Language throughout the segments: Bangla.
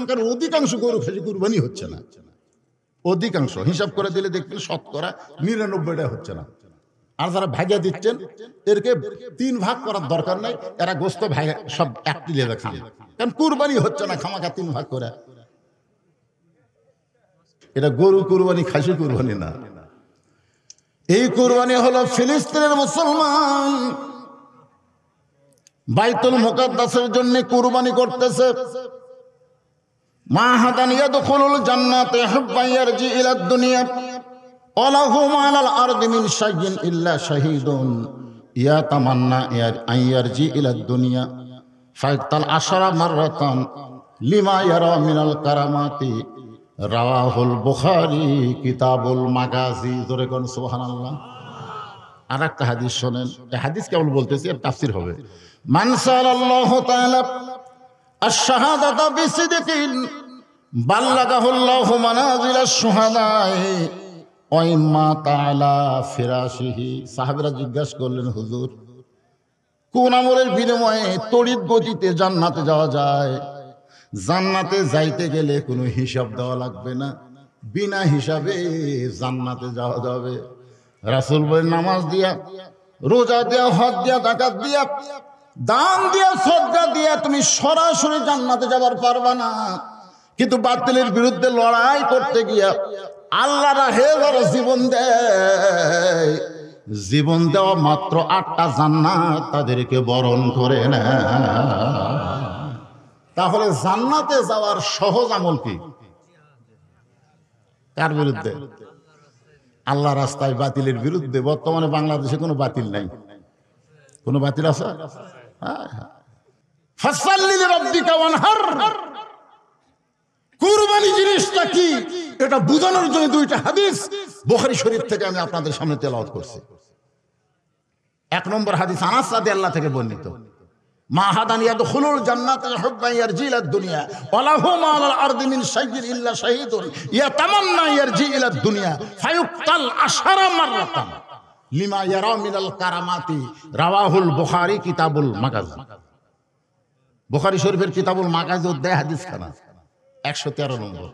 এখনকার অধিকাংশ গরু খাসি কুরবানি হচ্ছে না। অধিকাংশ হিসাব করে দিলে দেখবেন শতকরা ৯৯টা হচ্ছে না। আর যারা ভাগিয়ে দিচ্ছেন এরকে ৩ ভাগ করার দরকার নাই, এরা গোস্ত ভাগে সব এক প্লেটে খান, কারণ কুরবানি হচ্ছে না খামাখা ৩ ভাগ করে। এটা গরু কুরবানি, খাসি কুরবানি না। এই কুরবানি হলো ফিলিস্তিনের মুসলমান বাইতুল মুকাদ্দাসের জন্য কুরবানি করতেছে। মা হাদান ইয়াদখুলুল জান্নাতে হুব্বান ইয়ারজি ইলাদ দুনিয়া ওয়ালাহুম আলাল আরদি মিন শাইইন ইল্লা শাহীদুন ইয়াতামান্না আন ইয়ারজি ইলাদ দুনিয়া ফায়াক্তাল আশরা মাররাতান লিমা ইয়ারা মিনাল কারামাতি রাওয়াহুল বুখারী কিতাবুল মাগাজি। জোরে কোন সুবহানাল্লাহ। আর একটা হাদিস শোনেন, এই হাদিস কেবল বলতেছি, এর তাফসীর হবে। মান সাল্লাল্লাহু তাআলা আশ-শাহাদাতা বিসিদকিন বাল্লাগাহুল্লাহু মানাজিলাশ শুহাদায়ে ওয়া ইম্মা তাআলা ফিরাশিহি। সাহাবীরা জিজ্ঞাসা করলেন, হুজুর কোন আমলের বিনিময়ে তড়িৎ গতিতে জান্নাতে যাওয়া যায়? জান্নাতে যাইতে গেলে কোনো হিসাব দেওয়া লাগবে না, বিনা হিসাবে জান্নাতে যাওয়া যাবে। রাসূল বলেন, নামাজ দিয়া, রোজা দিয়া, হজ দিয়া, যাকাত দিয়া, দান দিয়া, সদকা দিয়া তুমি সরাসরি জান্নাতে যাবার পারবা না। কিন্তু বাতিলের বিরুদ্ধে লড়াই করতে গিয়া আল্লাহ রাহে যারা জীবন দেয়, জীবন দেওয়া মাত্র 8টা জান্নাত তাদেরকে বরণ করে না। তাহলে জান্নাতে যাওয়ার সহজ আমল কি? কার বিরুদ্ধে? আল্লাহ রাস্তায় বাতিলের বিরুদ্ধে। বর্তমানে বাংলাদেশে কোনো বাতিল নাই। কোনো বাতিল আছে? ফাসাল্লি লিরাব্বিকা ওয়ানহার। কুরবানি জিনিসটা কি এটা বোঝানোর জন্য 2টা হাদিস বুখারী শরীফ থেকে আমি আপনাদের সামনে তেলাওয়াত করছি। 1 নম্বর হাদিস আনাস রাদিয়াল্লাহু থেকে বর্ণিত। মা হাদান ইয়াদখুলুল জান্নাতা হুব্বান ইয়ারজি ইলাদ দুনিয়া ওয়ালাহুম আলাল আরদি মিন শাইইন ইল্লা শাহীদুন ইয়াতামান্না ইয়ারজি ইলাদ দুনিয়া ফায়ুক্তাল আশরা মাররাতান লিমা ইয়ারা মিনাল কারামাতি রাওয়াহুল বুখারী কিতাবুল মাগাজি। বুখারী শরীফের কিতাবুল মাগাজি অধ্যায় হাদিস খানা 113 নম্বর।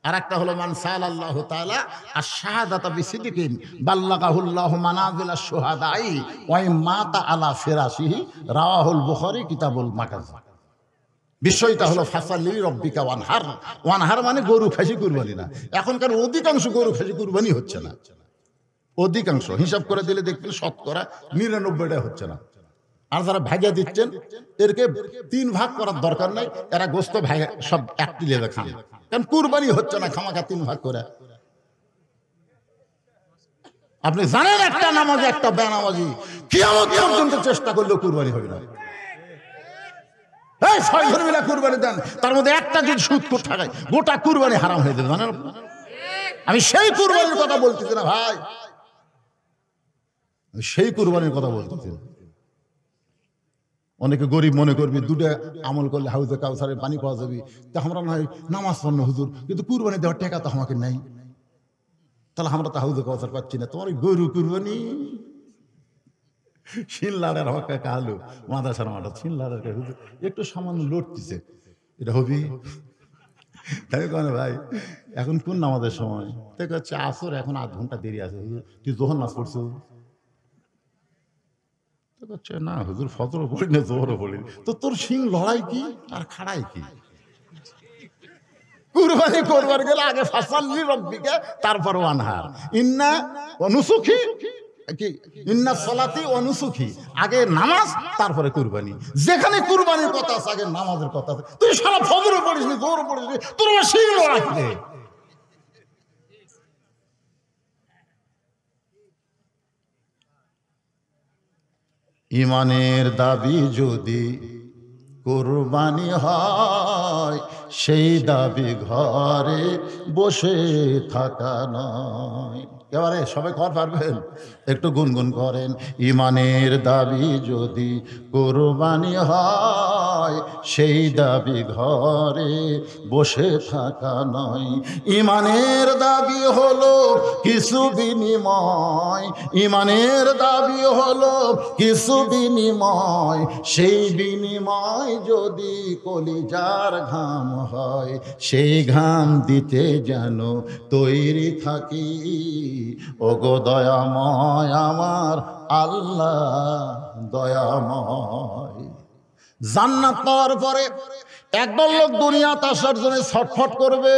আর একটা হলো মান সাল্লাল্লাহু তাআলা আশ-শাহাদাতা বিসিদকিন বাল্লাগাহুল্লাহু মানাজিলাশ শুহাদাই ওয়া ইম্মাতা আলা ফিরাশিহি রাওয়াহুল বুখারী কিতাবুল মাগাজি। বিষয়টা হলো ফাসাল্লি লিরাব্বিকা ওয়ানহার। ওয়ানহার মানে গরু খাসি কুরবানি না। এখনকার অধিকাংশ গরু খাসি কুরবানি হচ্ছে না। অধিকাংশ হিসাব করে দিলে দেখবেন শতকরা ৯৯টা হচ্ছে না। আর যারা ভাগিয়ে দিচ্ছেন এরকে ৩ ভাগ করার দরকার নাই, এরা গোস্ত ভাগে সব এক প্লেটে খান, কারণ কুরবানি হচ্ছে না খামাখা 3 ভাগ করে। আপনি জানেন একটা নামাজি একটা বেনামাজি কিয়ামত পর্যন্ত চেষ্টা করলেও কুরবানি হবে না। এই 6 জন মিলে কুরবানি দেন, তার মধ্যে একটা যদি সুদ করে থাকায় গোটা কুরবানি হারাম হয়ে যাবে, জানেন? আমি সেই কুরবানির কথা বলতেছি না ভাই, সেই কুরবানির কথা বলতেছি। অনেকে গরিব মনে করবি 2টা আমল করলে হাউজে কাউসারে পানি পাওয়া যাবে, তা আমরা নয় নামাজ পড়নো হুজুর, কিন্তু কুরবানি দেওয়ার টাকা তো আমাকে নাই, তাহলে আমরা তো হাউজে কাউসার পাচ্ছি না। তোমার গরু কুরবানি শিনলাড়ের হকা কালু মাদাসার মাঠা শিনলাড়ের হুজুর একটু সামান্য লড়তেছে, এটা হবি? তাই কেন ভাই এখন কোন নামাজের সময়? তাই হচ্ছে আসর, এখন 8 ঘন্টা দেরি আছে। তুই যখন নাচ পড়ছো? না হুজুর ফজরও পড়ি না, জোহরও পড়ি। তো তোর সিং লড়াই কি আর খাড়াই কি? কুরবানি করবার গেলে আগে ফাসাল্লি লিরাব্বিকা, তারপর ওয়ানহার। ইন্না ওয়া নুসুকি কি ইন্না সালাতি ওয়া নুসুকি, আগে নামাজ তারপরে কুরবানি। যেখানে কুরবানির কথা আছে আগে নামাজের কথা আছে। তুই সারা ফজরও পড়িস নি, জোহরও পড়িস নি, তোর সিং লড়াই কি? ইমানের দাবি যদি কুরবানি হয়, সেই দাবি ঘরে বসে থাকা নয়। এবারে সবাই কর পারবেন, একটু গুনগুন করেন। ইমানের দাবি যদি কোরবানি হয়, সেই দাবি ঘরে বসে থাকা নয়। ইমানের দাবি হলো কিছু বিনিময়, ইমানের দাবি হলো কিছু বিনিময়, সেই বিনিময় যদি কলিজার ঘাম হয়, সেই ঘাম দিতে যেন তৈরি থাকি। ওগো দয়াময় আমার আল্লাহ দয়াময়। জান্নাত পাওয়ার পরে একদল লোক দুনিয়াতে আসার জন্য ছটফট করবে।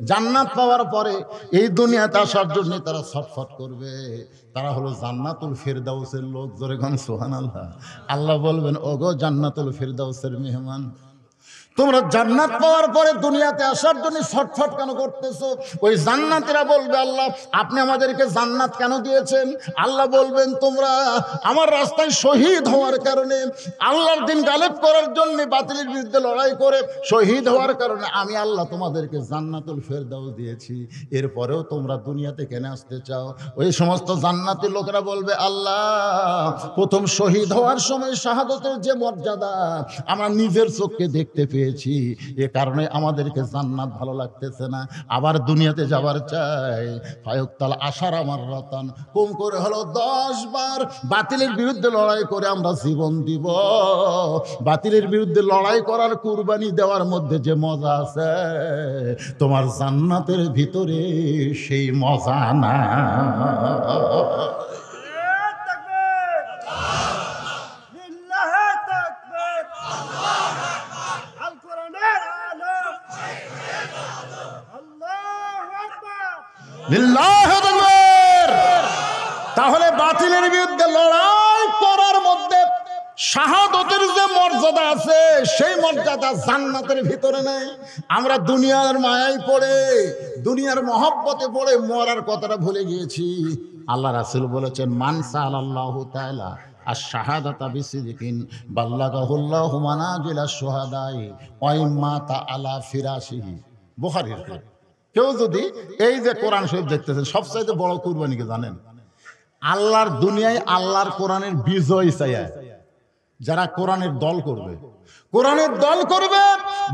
জান্নাত পাওয়ার পরে এই দুনিয়াতে আসার জন্য তারা ছটফট করবে। তারা হলো জান্নাতুল ফিরদাউসের লোক। জোরে গান সুবহানাল্লাহ। আল্লাহ বলবেন, ওগো জান্নাতুল ফিরদাউসের মেহমান, তোমরা জান্নাত পাওয়ার পরে দুনিয়াতে আসার জন্য ছটফট কেন করতেছো? ওই জান্নাতীরা বলবে, আল্লাহ আপনি আমাদেরকে জান্নাত কেন দিয়েছেন? আল্লাহ বলবেন, তোমরা আমার রাস্তায় শহীদ হওয়ার কারণে, আল্লাহর দিন গালেব করার জন্য বাতিলের বিরুদ্ধে লড়াই করে শহীদ হওয়ার কারণে আমি আল্লাহ তোমাদেরকে জান্নাতুল ফেরদাউস দিয়েছি। এরপরেও তোমরা দুনিয়াতে কেন আসতে চাও? ওই সমস্ত জান্নাতি লোকেরা বলবে, আল্লাহ প্রথম শহীদ হওয়ার সময় শাহাদতের যে মর্যাদা আমরা নিজের চোখকে দেখতে পেয়েছি, এ কারণে আমাদেরকে জান্নাত ভালো লাগতেছে না, আবার দুনিয়াতে যাবার চাই। ফায়ুক্তাল আশার আমার রতন, কম করে হলো 10 বার বাতিলের বিরুদ্ধে লড়াই করে আমরা জীবন দিব। বাতিলের বিরুদ্ধে লড়াই করার, কুরবানি দেওয়ার মধ্যে যে মজা আছে, তোমার জান্নাতের ভিতরে সেই মজা না। তাহলে বাতিলের বিরুদ্ধে লড়াই করার মধ্যে শাহাদতের যে মর্যাদা আছে, সেই মর্যাদা জান্নাতের ভিতরে নেই। আমরা দুনিয়ার মায়ায় পড়ে, দুনিয়ার মহব্বতে পড়ে মরার কথাটা ভুলে গিয়েছি। আল্লাহ রাসূল বলেছেন, মান সাআলাল্লাহু তাআলা আশ-শাহাদাতা বিসিদকিন বাল্লাগাহুল্লাহু মানাজিলাশ শুহাদাই ওয়া ইম্মাতা আলা ফিরাশিহি। বুখারীর। কেউ যদি এই যে কোরআন শরীফ দেখতেছেন, সবচাইতে বড় কুরবানিকে জানেন? আল্লাহর দুনিয়ায় আল্লাহর কোরআনের বিজয় চায় যারা কোরআনের দল করবে। কোরআনের দল করবে,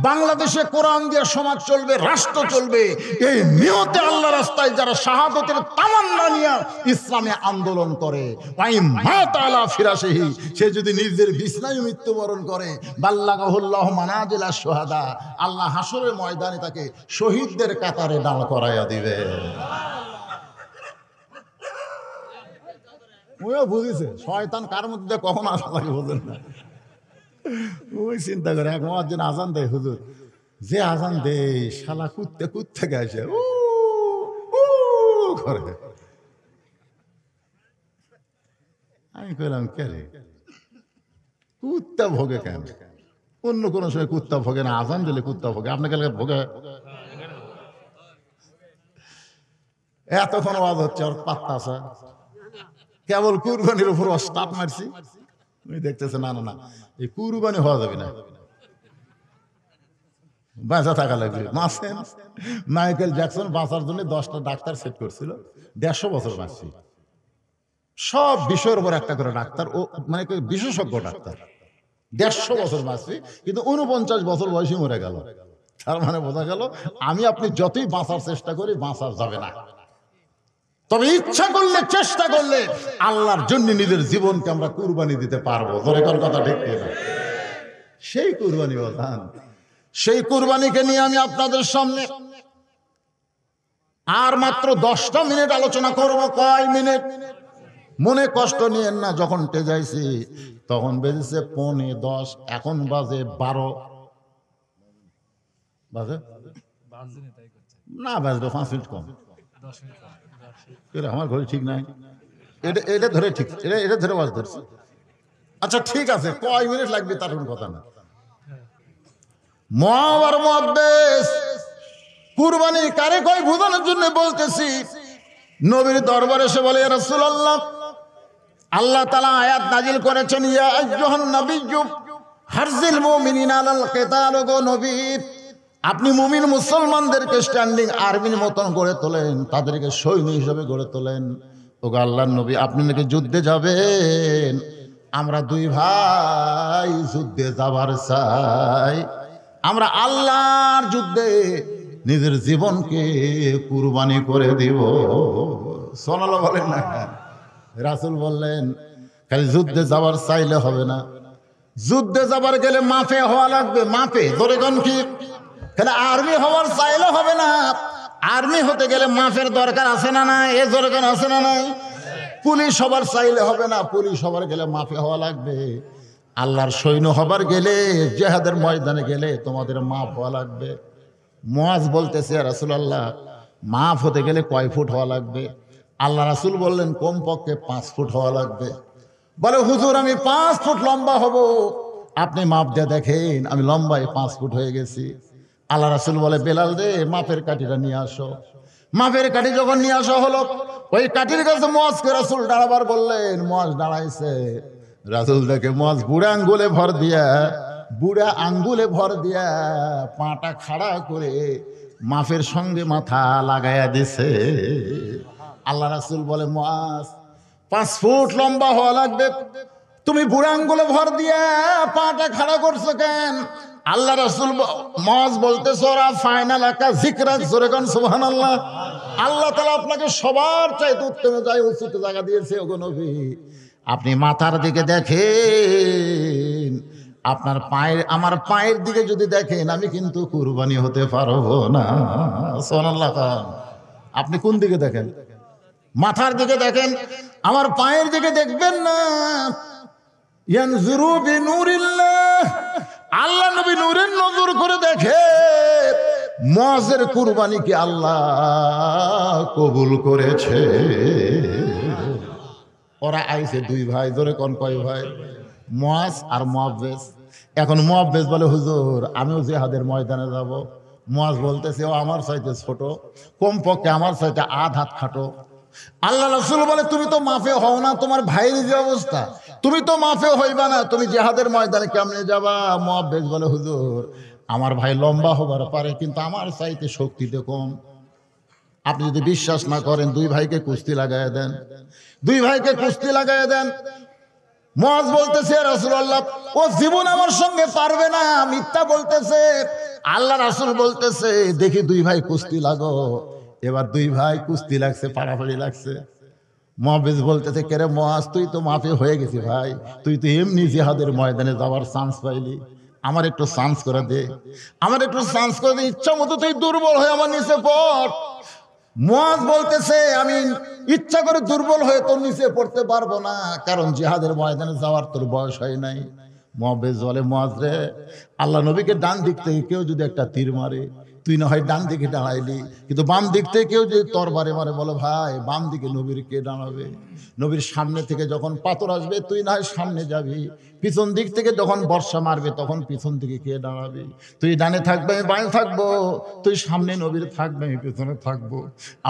বাংলাদেশে কোরআন দিয়ে সমাজ চলবে, রাষ্ট্র চলবে, এই নিয়তে আল্লাহ রাস্তায় যারা শাহাদতের তামান্না নিয়ে ইসলামে আন্দোলন করে, সে যদি নিজের বিছনায় মৃত্যুবরণ করে, বাল্লাগাহুল্লাহু মানাজিলাশ শুহাদা, আল্লাহ হাসরের ময়দানে তাকে শহীদদের কাতারে দাঁড় করাইয়া দিবে। ওইও বুঝেছে শয়তান কার মধ্যে কখন আসা লাগে বোঝেন না। ওই চিন্তা করে এক মুয়াজ্জিন আজান দেয়, হুজুর যে আজান দেয় শালা কুত্তে কুত্তে গেছে করে। আমি কইলাম, কে রে কুত্তা ভোগে কেন? অন্য কোনো সময় কুত্তা ভোগে না, আজান দিলে কুত্তা ভোগে। আপনাকে ভোগে? এতক্ষণ আওয়াজ হচ্ছে, ওর পাত্তা আছে, কেবল কুরবানির উপর স্টার্ট মারছি, তুমি দেখতেছে না না না এই কুরবানি হওয়া যাবে না, বাঁচা থাকা লাগবে। মাসেন মাইকেল জ্যাকসন বাঁচার জন্য 10টা ডাক্তার সেট করছিল, 150 বছর বাঁচছি। সব বিষয়ের উপর একটা করে ডাক্তার, ও মানে বিশেষজ্ঞ ডাক্তার, 150 বছর বাঁচছি, কিন্তু 49 বছর বয়সে মরে গেল। তার মানে বোঝা গেল আমি আপনি যতই বাঁচার চেষ্টা করি, বাঁচা যাবে না। তবে ইচ্ছা করলে, চেষ্টা করলে আল্লাহর জন্য নিজের জীবনকে আমরা কুরবানি দিতে পারবো। ধরে কোন কথা ঠিক না? সেই কুরবানি বলতাম, সেই কুরবানিকে নিয়ে আমি আপনাদের সামনে আর মাত্র 10টা মিনিট আলোচনা করব। কয় মিনিট? মনে কষ্ট নিয়েন না। যখন টেজাইছি তখন বেজেছে 9:45, এখন বাজে 12 বাজে না, বাজলো 5 মিনিট কম। আমার ঘড়ি ঠিক নাই, এটা ধরে ঠিক, এটা ধরে বাজ ধরছে। আচ্ছা ঠিক আছে, কয় মিনিট লাগবে তার কোনো কথা না। মুআওয়ার মুহাদ্দিস কুরবানি কারে কয় বোঝানোর জন্য বলতেছি। নবীর দরবারে এসে বলে, ইয়া রাসূলুল্লাহ, আল্লাহ তাআলা আয়াত নাজিল করেছেন, ইয়া আইয়ুহান নাবিয়্যু হারজিল মুমিনিনা আলাল কিতাল। গো নবী, আপনি মুমিন মুসলমানদেরকে স্ট্যান্ডিং আর্মির মতন গড়ে তোলেন, তাদেরকে সৈন্য হিসেবে গড়ে তোলেন। ওগো আল্লাহর নবী, আপনি নাকি যুদ্ধে যাবেন? আমরা দুই ভাই যুদ্ধে যাবার চাই। আমরা আল্লাহর যুদ্ধে নিজের জীবনকে কুরবানি করে দিব। সোনালা বলেন না। রাসূল বললেন খালি যুদ্ধে যাবার চাইলে হবে না, যুদ্ধে যাবার গেলে মাফে হওয়া লাগবে। মাফে ধরে কোন কি? খালি আর্মি হওয়ার চাইলে হবে না, আর্মি হতে গেলে মাফের দরকার আছে না নাই? এ দরকার আছে না নাই? পুলিশ হবার চাইলে হবে না, পুলিশ হবার গেলে মাফে হওয়া লাগবে। আল্লাহর সৈন্য হবার গেলে, জিহাদের ময়দানে গেলে তোমাদের মাফ হওয়া লাগবে। মুয়াজ বলতেছে, রাসূলুল্লাহ মাফ হতে গেলে কয় ফুট হওয়া লাগবে? আল্লাহ রাসূল বললেন কমপক্ষে 5 ফুট হওয়া লাগবে। বলে হুজুর আমি 5 ফুট লম্বা হব। আপনি মাপ দিয়ে দেখেন, আমি লম্বায় 5 ফুট হয়ে গেছি। আল্লাহ রাসূল বলে বেলাল রে, মাপের কাঠিটা নিয়ে আসো। মাপের কাঠি যখন নিয়ে আসা হলো, ওই কাঠির কাছে মুয়াজকে রাসূল দাঁড়াবার বললেন। মুয়াজ দাঁড়াইছে। রাসূল দেখে মুয়াজ বুড়া আঙ্গুলে ভর দিয়া পাটা খাড়া করে মাপের সঙ্গে মাথা লাগাইয়া দিছে। আল্লাহ রাসূল বলে মুয়াজ 5 ফুট লম্বা হওয়া লাগবে, তুমি বুড়া আঙ্গুলে ভর দিয়া পাটা খাড়া করছো কেন? আল্লাহ রাসূল মুয়াজ বলতেছে ওরা ফাইনাল একা জিকরা জোরে কোন সুবহানাল্লাহ। আল্লাহ তাআলা আপনাকে সবার চাইতে উত্তম উচিত জায়গা দিয়েছে। ওগো নবী, আপনি মাথার দিকে দেখেন, আপনার পায়ের আমার পায়ের দিকে যদি দেখেন আমি কিন্তু কুরবানি হতে পারবো না। সুবহানাল্লাহ। আপনি কোন দিকে দেখেন? মাথার দিকে দেখেন, আমার পায়ের দিকে দেখবেন না। ইয়ানজুরু বিনুরিল্লাহ, আল্লাহ নবী নূরের নজর করে দেখে মুয়াজের কুরবানি কি আল্লাহ কবুল করেছে। ওরা আইছে দুই ভাই, ধরে কোন কয় ভাই? মুয়াজ আর মুআব্বিস। এখন মুআব্বিস বলে হুজুর আমিও জিহাদের ময়দানে যাব। মুয়াজ বলতেছে ও আমার চাইতে ছোট, কমপক্ষে আমার চাইতে আধ হাত খাটো। আল্লাহ রাসূল বলে তুমি তো মাফে হও না, তোমার ভাইয়ের যে অবস্থা, তুমি তো মাফে হইবা না, তুমি জিহাদের ময়দানে কেমনে যাবা? মুআব্বিস বলে হুজুর আমার ভাই লম্বা হবার পারে, কিন্তু আমার চাইতে শক্তিতে কম। আপনি যদি বিশ্বাস না করেন দুই ভাইকে কুস্তি লাগাইয়া দেন, দুই ভাইকে কুস্তি লাগাইয়া দেন। মুয়াজ বলতেছে রাসূলুল্লাহ ও জীবন আমার সঙ্গে পারবে না, মিথ্যা বলতেছে। আল্লাহ রাসূল বলতেছে দেখি দুই ভাই কুস্তি লাগো। এবার দুই ভাই কুস্তি লাগছে, পাড়াপাড়ি লাগছে। মুআব্বিস বলতেছে কেরে মুয়াজ, তুই তো মাফে হয়ে গেছি ভাই, তুই তো এমনি জিহাদের ময়দানে যাওয়ার চান্স পাইলি, আমার একটু চান্স করে দে, আমার একটু চান্স করে দে, ইচ্ছা মতো তুই দুর্বল হয়ে আমার নিচে পড়। মুয়াজ বলতেছে আমি ইচ্ছা করে দুর্বল হয়ে তোর নিচে পড়তে পারবো না, কারণ জিহাদের ময়দানে যাওয়ার তোর বয়স হয় নাই। মুআব্বিস বলে মুয়াজ রে, আল্লাহ নবীকে ডান দিক থেকে কেউ যদি একটা তীর মারে, তুই না হয় ডান দিকে দাঁড়াইলি, কিন্তু বাম দিক থেকে কেউ যদি তরবারে মারে, বলো ভাই বাম দিকে নবীর কে দাঁড়াবে? নবীর সামনে থেকে যখন পাথর আসবে তুই না হয় সামনে যাবি, পিছন দিক থেকে যখন বর্ষা মারবে তখন পিছন দিকে কে দাঁড়াবে? তুই ডানে থাকবে আমি বামে থাকবো, তুই সামনে নবীর থাকবে আমি পিছনে থাকবো,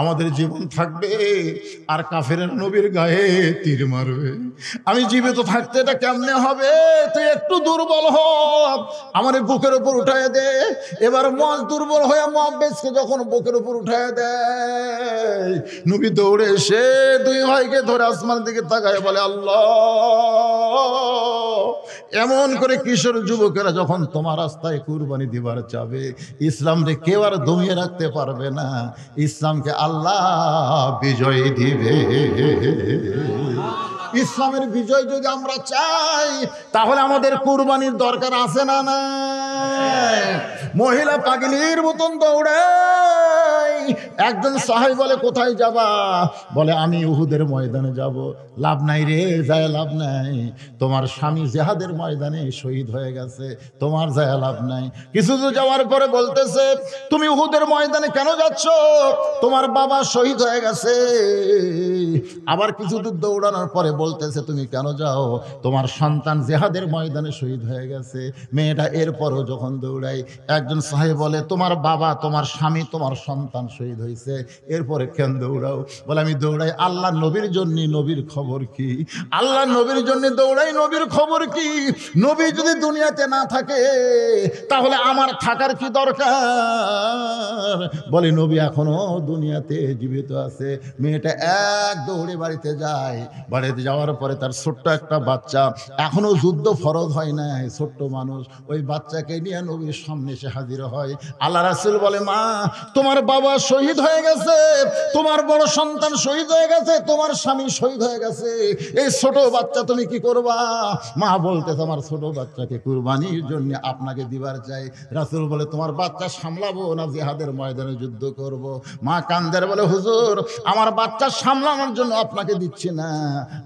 আমাদের জীবন থাকবে আর কাফেরের নবীর গায়ে তীর মারবে। আমি জীবিত থাকতে এটা কেমনে হবে? তুই একটু দুর্বল হ, আমার বুকের উপর উঠায় দে। এবার মুয়াজ দুর্বল হয়ে মুআব্বিসকে যখন বুকের উপর উঠায় দেয়, নবী দৌড়ে এসে দুই ভাইকে ধরে আসমানের দিকে তাকায় বলে আল্লাহ, এমন করে কিশোর যুবকেরা যখন তোমার রাস্তায় কুরবানি দিবার চাবে, ইসলামকে কেউ আর দমিয়ে রাখতে পারবে না, ইসলামকে আল্লাহ বিজয় দিবে। ইসলামের বিজয় যদি আমরা চাই তাহলে আমাদের কুরবানির দরকার আছে না নাই? মহিলা পাগলির মতন দৌড়ায়। একজন সাহাবী বলে কোথায় যাবা? বলে আমি উহুদের ময়দানে যাব। লাভ নাই রে, যায় লাভ নাই, তোমার স্বামী জিহাদের ময়দানে শহীদ হয়ে গেছে, তোমার যায় লাভ নাই। কিছু দূর যাওয়ার পরে বলতেছে তুমি উহুদের ময়দানে কেন যাচ্ছ? তোমার বাবা শহীদ হয়ে গেছে। আবার কিছু দূর দৌড়ানোর পরে বলতেছে তুমি কেন যাও? তোমার সন্তান জিহাদের ময়দানে শহীদ হয়ে গেছে। মেয়েটা এরপরও যখন দৌড়ায়, একজন সাহেব বলে তোমার বাবা, তোমার স্বামী, তোমার সন্তান শহীদ হয়েছে, এরপরে কেন দৌড়াও? বলে আমি দৌড়াই আল্লাহ নবীর জন্য। নবীর খবর কি? আল্লাহ নবীর জন্য দৌড়াই, নবীর খবর কি? নবী যদি দুনিয়াতে না থাকে তাহলে আমার থাকার কি দরকার? বলে নবী এখনো দুনিয়াতে জীবিত আছে। মেয়েটা এক দৌড়ে বাড়িতে যায়। বাড়িতে যাওয়ার পরে তার ছোট্ট একটা বাচ্চা, এখনো যুদ্ধ ফরজ হয় নাই, ছোট্ট মানুষ, ওই বাচ্চাকে নিয়ে নবীর সামনে এসে হাজির হয়। আল্লাহ রাসূল বলে মা, তোমার বাবা শহীদ হয়ে গেছে, তোমার বড় সন্তান শহীদ হয়ে গেছে, তোমার স্বামী শহীদ হয়ে গেছে, এই ছোট বাচ্চা তুমি কি করবা? মা বলতে আমার ছোট বাচ্চাকে কুরবানির জন্য আপনাকে দিবার চাই। রাসূল বলে তোমার বাচ্চা সামলাবো না জিহাদের ময়দানে যুদ্ধ করব? মা কান্দের বলে হুজুর আমার বাচ্চা সামলানোর জন্য আপনাকে দিচ্ছি না,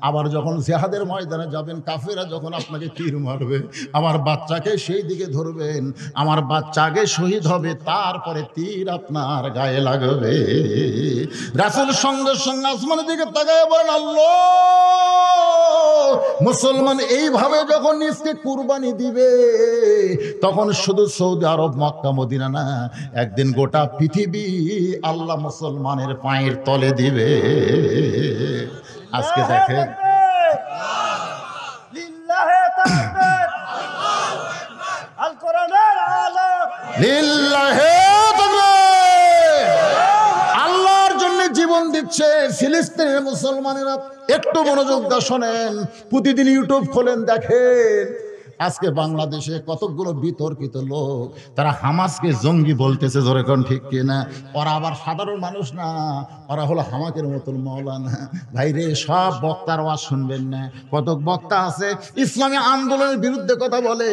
আবার যখন জিহাদের ময়দানে যাবেন কাফেররা যখন আপনাকে তীর মারবে আমার বাচ্চাকে সেই দিকে ধরবেন, আমার বাচ্চা আগে শহীদ হবে তারপরে তীর আপনার গায়ে লাগবে। রাসূল সঙ্গে সঙ্গে আসমানের দিকে তাকায় বলেন আল্লাহ, মুসলমান এইভাবে যখন নিজকে কুরবানি দিবে তখন শুধু সৌদি আরব মক্কা মদিনা না, একদিন গোটা পৃথিবী আল্লাহ মুসলমানের পায়ের তলে দিবে। আজকে দেখেন আল্লাহর জন্য জীবন দিচ্ছে ফিলিস্তিনের মুসলমানেরা। একটু মনোযোগ দিয়ে শোনেন, প্রতিদিন ইউটিউব খোলেন দেখেন আজকে বাংলাদেশে কতগুলো বিতর্কিত লোক তারা হামাসকে জঙ্গি বলতেছে, জোরে কোন ঠিক কিনা? ওরা আবার সাধারণ মানুষ না, ওরা হলো হামাকের মতন মৌলানা। ভাই রে, সব বক্তার ওয়াজ শুনবেন না। কত বক্তা আছে ইসলামী আন্দোলনের বিরুদ্ধে কথা বলে।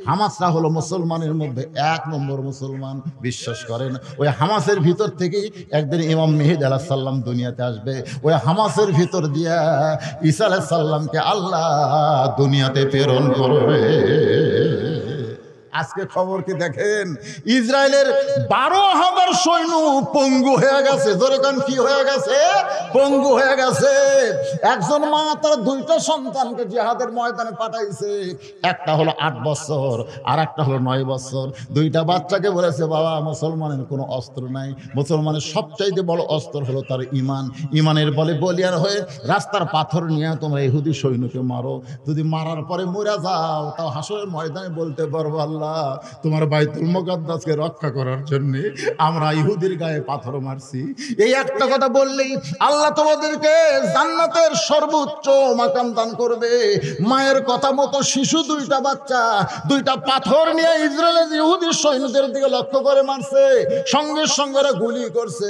হামাসরা হলো মুসলমানের মধ্যে এক নম্বর মুসলমান, বিশ্বাস করেন। ওই হামাসের ভিতর থেকেই একদিন ইমাম মেহেদী আলাইহিস সালাম দুনিয়াতে আসবে। ওই হামাসের ভিতর দিয়া ঈসা আলাইহিস সালামকে আল্লাহ দুনিয়াতে প্রেরণ করবে। আজকে খবর কি দেখেন, ইসরায়েলের 12,000 সৈন্য পঙ্গু হয়ে গেছে। দরকার কি হয়ে গেছে? পঙ্গু হয়ে গেছে। একজন মা তার 2টা সন্তানকে জিহাদের ময়দানে পাঠাইছে, একটা হলো 8 বছর আর একটা হলো 9 বছর। 2টা বাচ্চাকে বলেছে বাবা মুসলমানের কোনো অস্ত্র নাই, মুসলমানের সবচাইতে বড় অস্ত্র হলো তার ঈমান। ঈমানের বলে বলিয়ার হয়ে রাস্তার পাথর নিয়ে তোমরা ইহুদি সৈন্যকে মারো, যদি মারার পরে মরে যাও তাও হাসরের ময়দানে বলতে পারবো আল্লাহ তোমার বাইতুল মুকাদ্দাসকে রক্ষা করার জন্য আমরা ইহুদির গায়ে পাথর মারছি। এই একটা কথা বললেই আল্লাহ তোমাদেরকে জান্নাতের সর্বোচ্চ মাকাম দান করবে। মায়ের কথা মতো শিশু 2টা বাচ্চা 2টা পাথর নিয়ে ইসরায়েলের ইহুদি সৈন্যদের দিকে লক্ষ্য করে মারছে, সঙ্গে সঙ্গে গুলি করছে।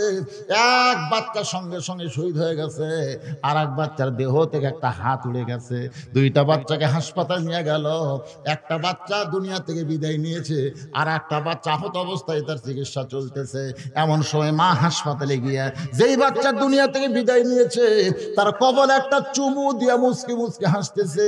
এক বাচ্চা সঙ্গে সঙ্গে শহীদ হয়ে গেছে, আর এক বাচ্চার দেহ থেকে একটা হাত উড়ে গেছে। 2টা বাচ্চাকে হাসপাতালে নিয়ে গেল, একটা বাচ্চা দুনিয়া থেকে বিদায় নিয়েছে, আর একটা বাচ্চা আহত অবস্থায় তার চিকিৎসা চলতেছে। এমন সময় মা হাসপাতালে গিয়ে যেই বাচ্চা দুনিয়া থেকে বিদায় নিয়েছে তার কপালে একটা চুমু দিয়া মুচকি মুচকি হাসতেছে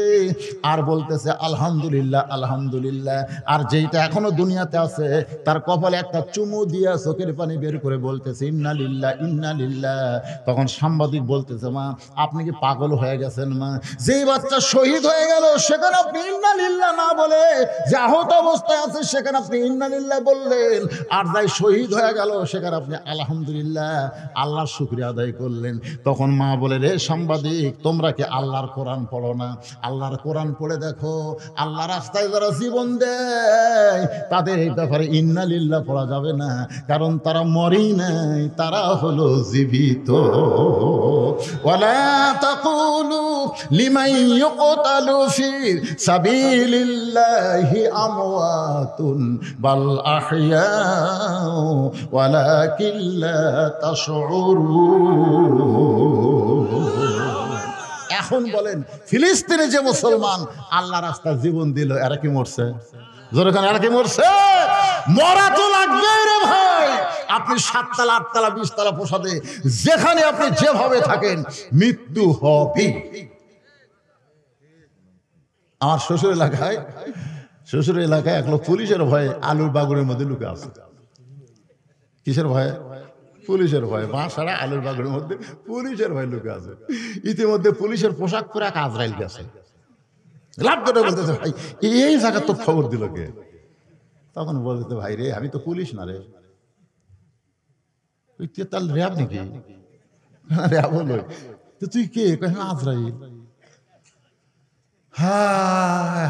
আর বলতেছে আলহামদুলিল্লাহ আলহামদুলিল্লাহ। আর যেইটা এখনো দুনিয়াতে আছে তার কপালে একটা চুমু দিয়া চোখের পানি বের করে বলতেছে ইন্না লিল্লাহ ইন্না লিল্লাহ। তখন সাংবাদিক বলতেছে মা আপনি কি পাগল হয়ে গেছেন মা? যেই বাচ্চা শহীদ হয়ে গেল সেখানে আপনি ইন্না লিল্লাহ না বলে যে আহত অবস্থায় আছে সেখানে আপনি ইন্না লিল্লাহ বললেন, আর যাই শহীদ হয়ে গেল সেখানে আপনি আলহামদুলিল্লাহ আল্লাহর শুকরিয়া আদায় করলেন। তখন মা বলে রে সাংবাদিক, তোমরা কি আল্লাহর কোরআন পড়ো না? আল্লাহর কোরআন পড়ে দেখো, আল্লাহ রাস্তায় যারা জীবন দেয় তাদের এই ব্যাপারে ইন্না লিল্লাহ পড়া যাবে না, কারণ তারা মরেই নাই, তারা হলো জীবিত। ওয়ালা তাকুলু লিমান ইউকতালু ফি সাবিলিল্লাহি আমওয়াতুন বাল আহইয়াউ ওয়ালাকিন লা তাশউরুন। এখন বলেন ফিলিস্তিনে যে মুসলমান আল্লাহ রাস্তায় জীবন দিল এরা কি মরছে? জোরখান এরা কি মরছে? মরা তো লাগবে রে ভাই। আপনি 7 তলা 8 তলা 20 তলা প্রসাদে যেখানে আপনি যেভাবে থাকেন মৃত্যু হবে। আমার শ্বশুর এলাকায় এক লোক পুলিশের ভয়ে আলুর বাগুনের মধ্যে লুকে আছে। কিসের ভয়ে? পুলিশের ভয়ে। বাঁশাড়া আলুর বাগুনের মধ্যে পুলিশের ভয়ে লুকে আছে। ইতিমধ্যে পুলিশের পোশাক পরে আজরাইল গেছে, লাভ করে বলতেছে ভাই এই জায়গা তো খবর দিল কে? তখন বলতে ভাই রে আমি তো পুলিশ না রে, তাহলে র্যাব নাকি? র্যাব হলো। তো তুই কে? আজরাইল।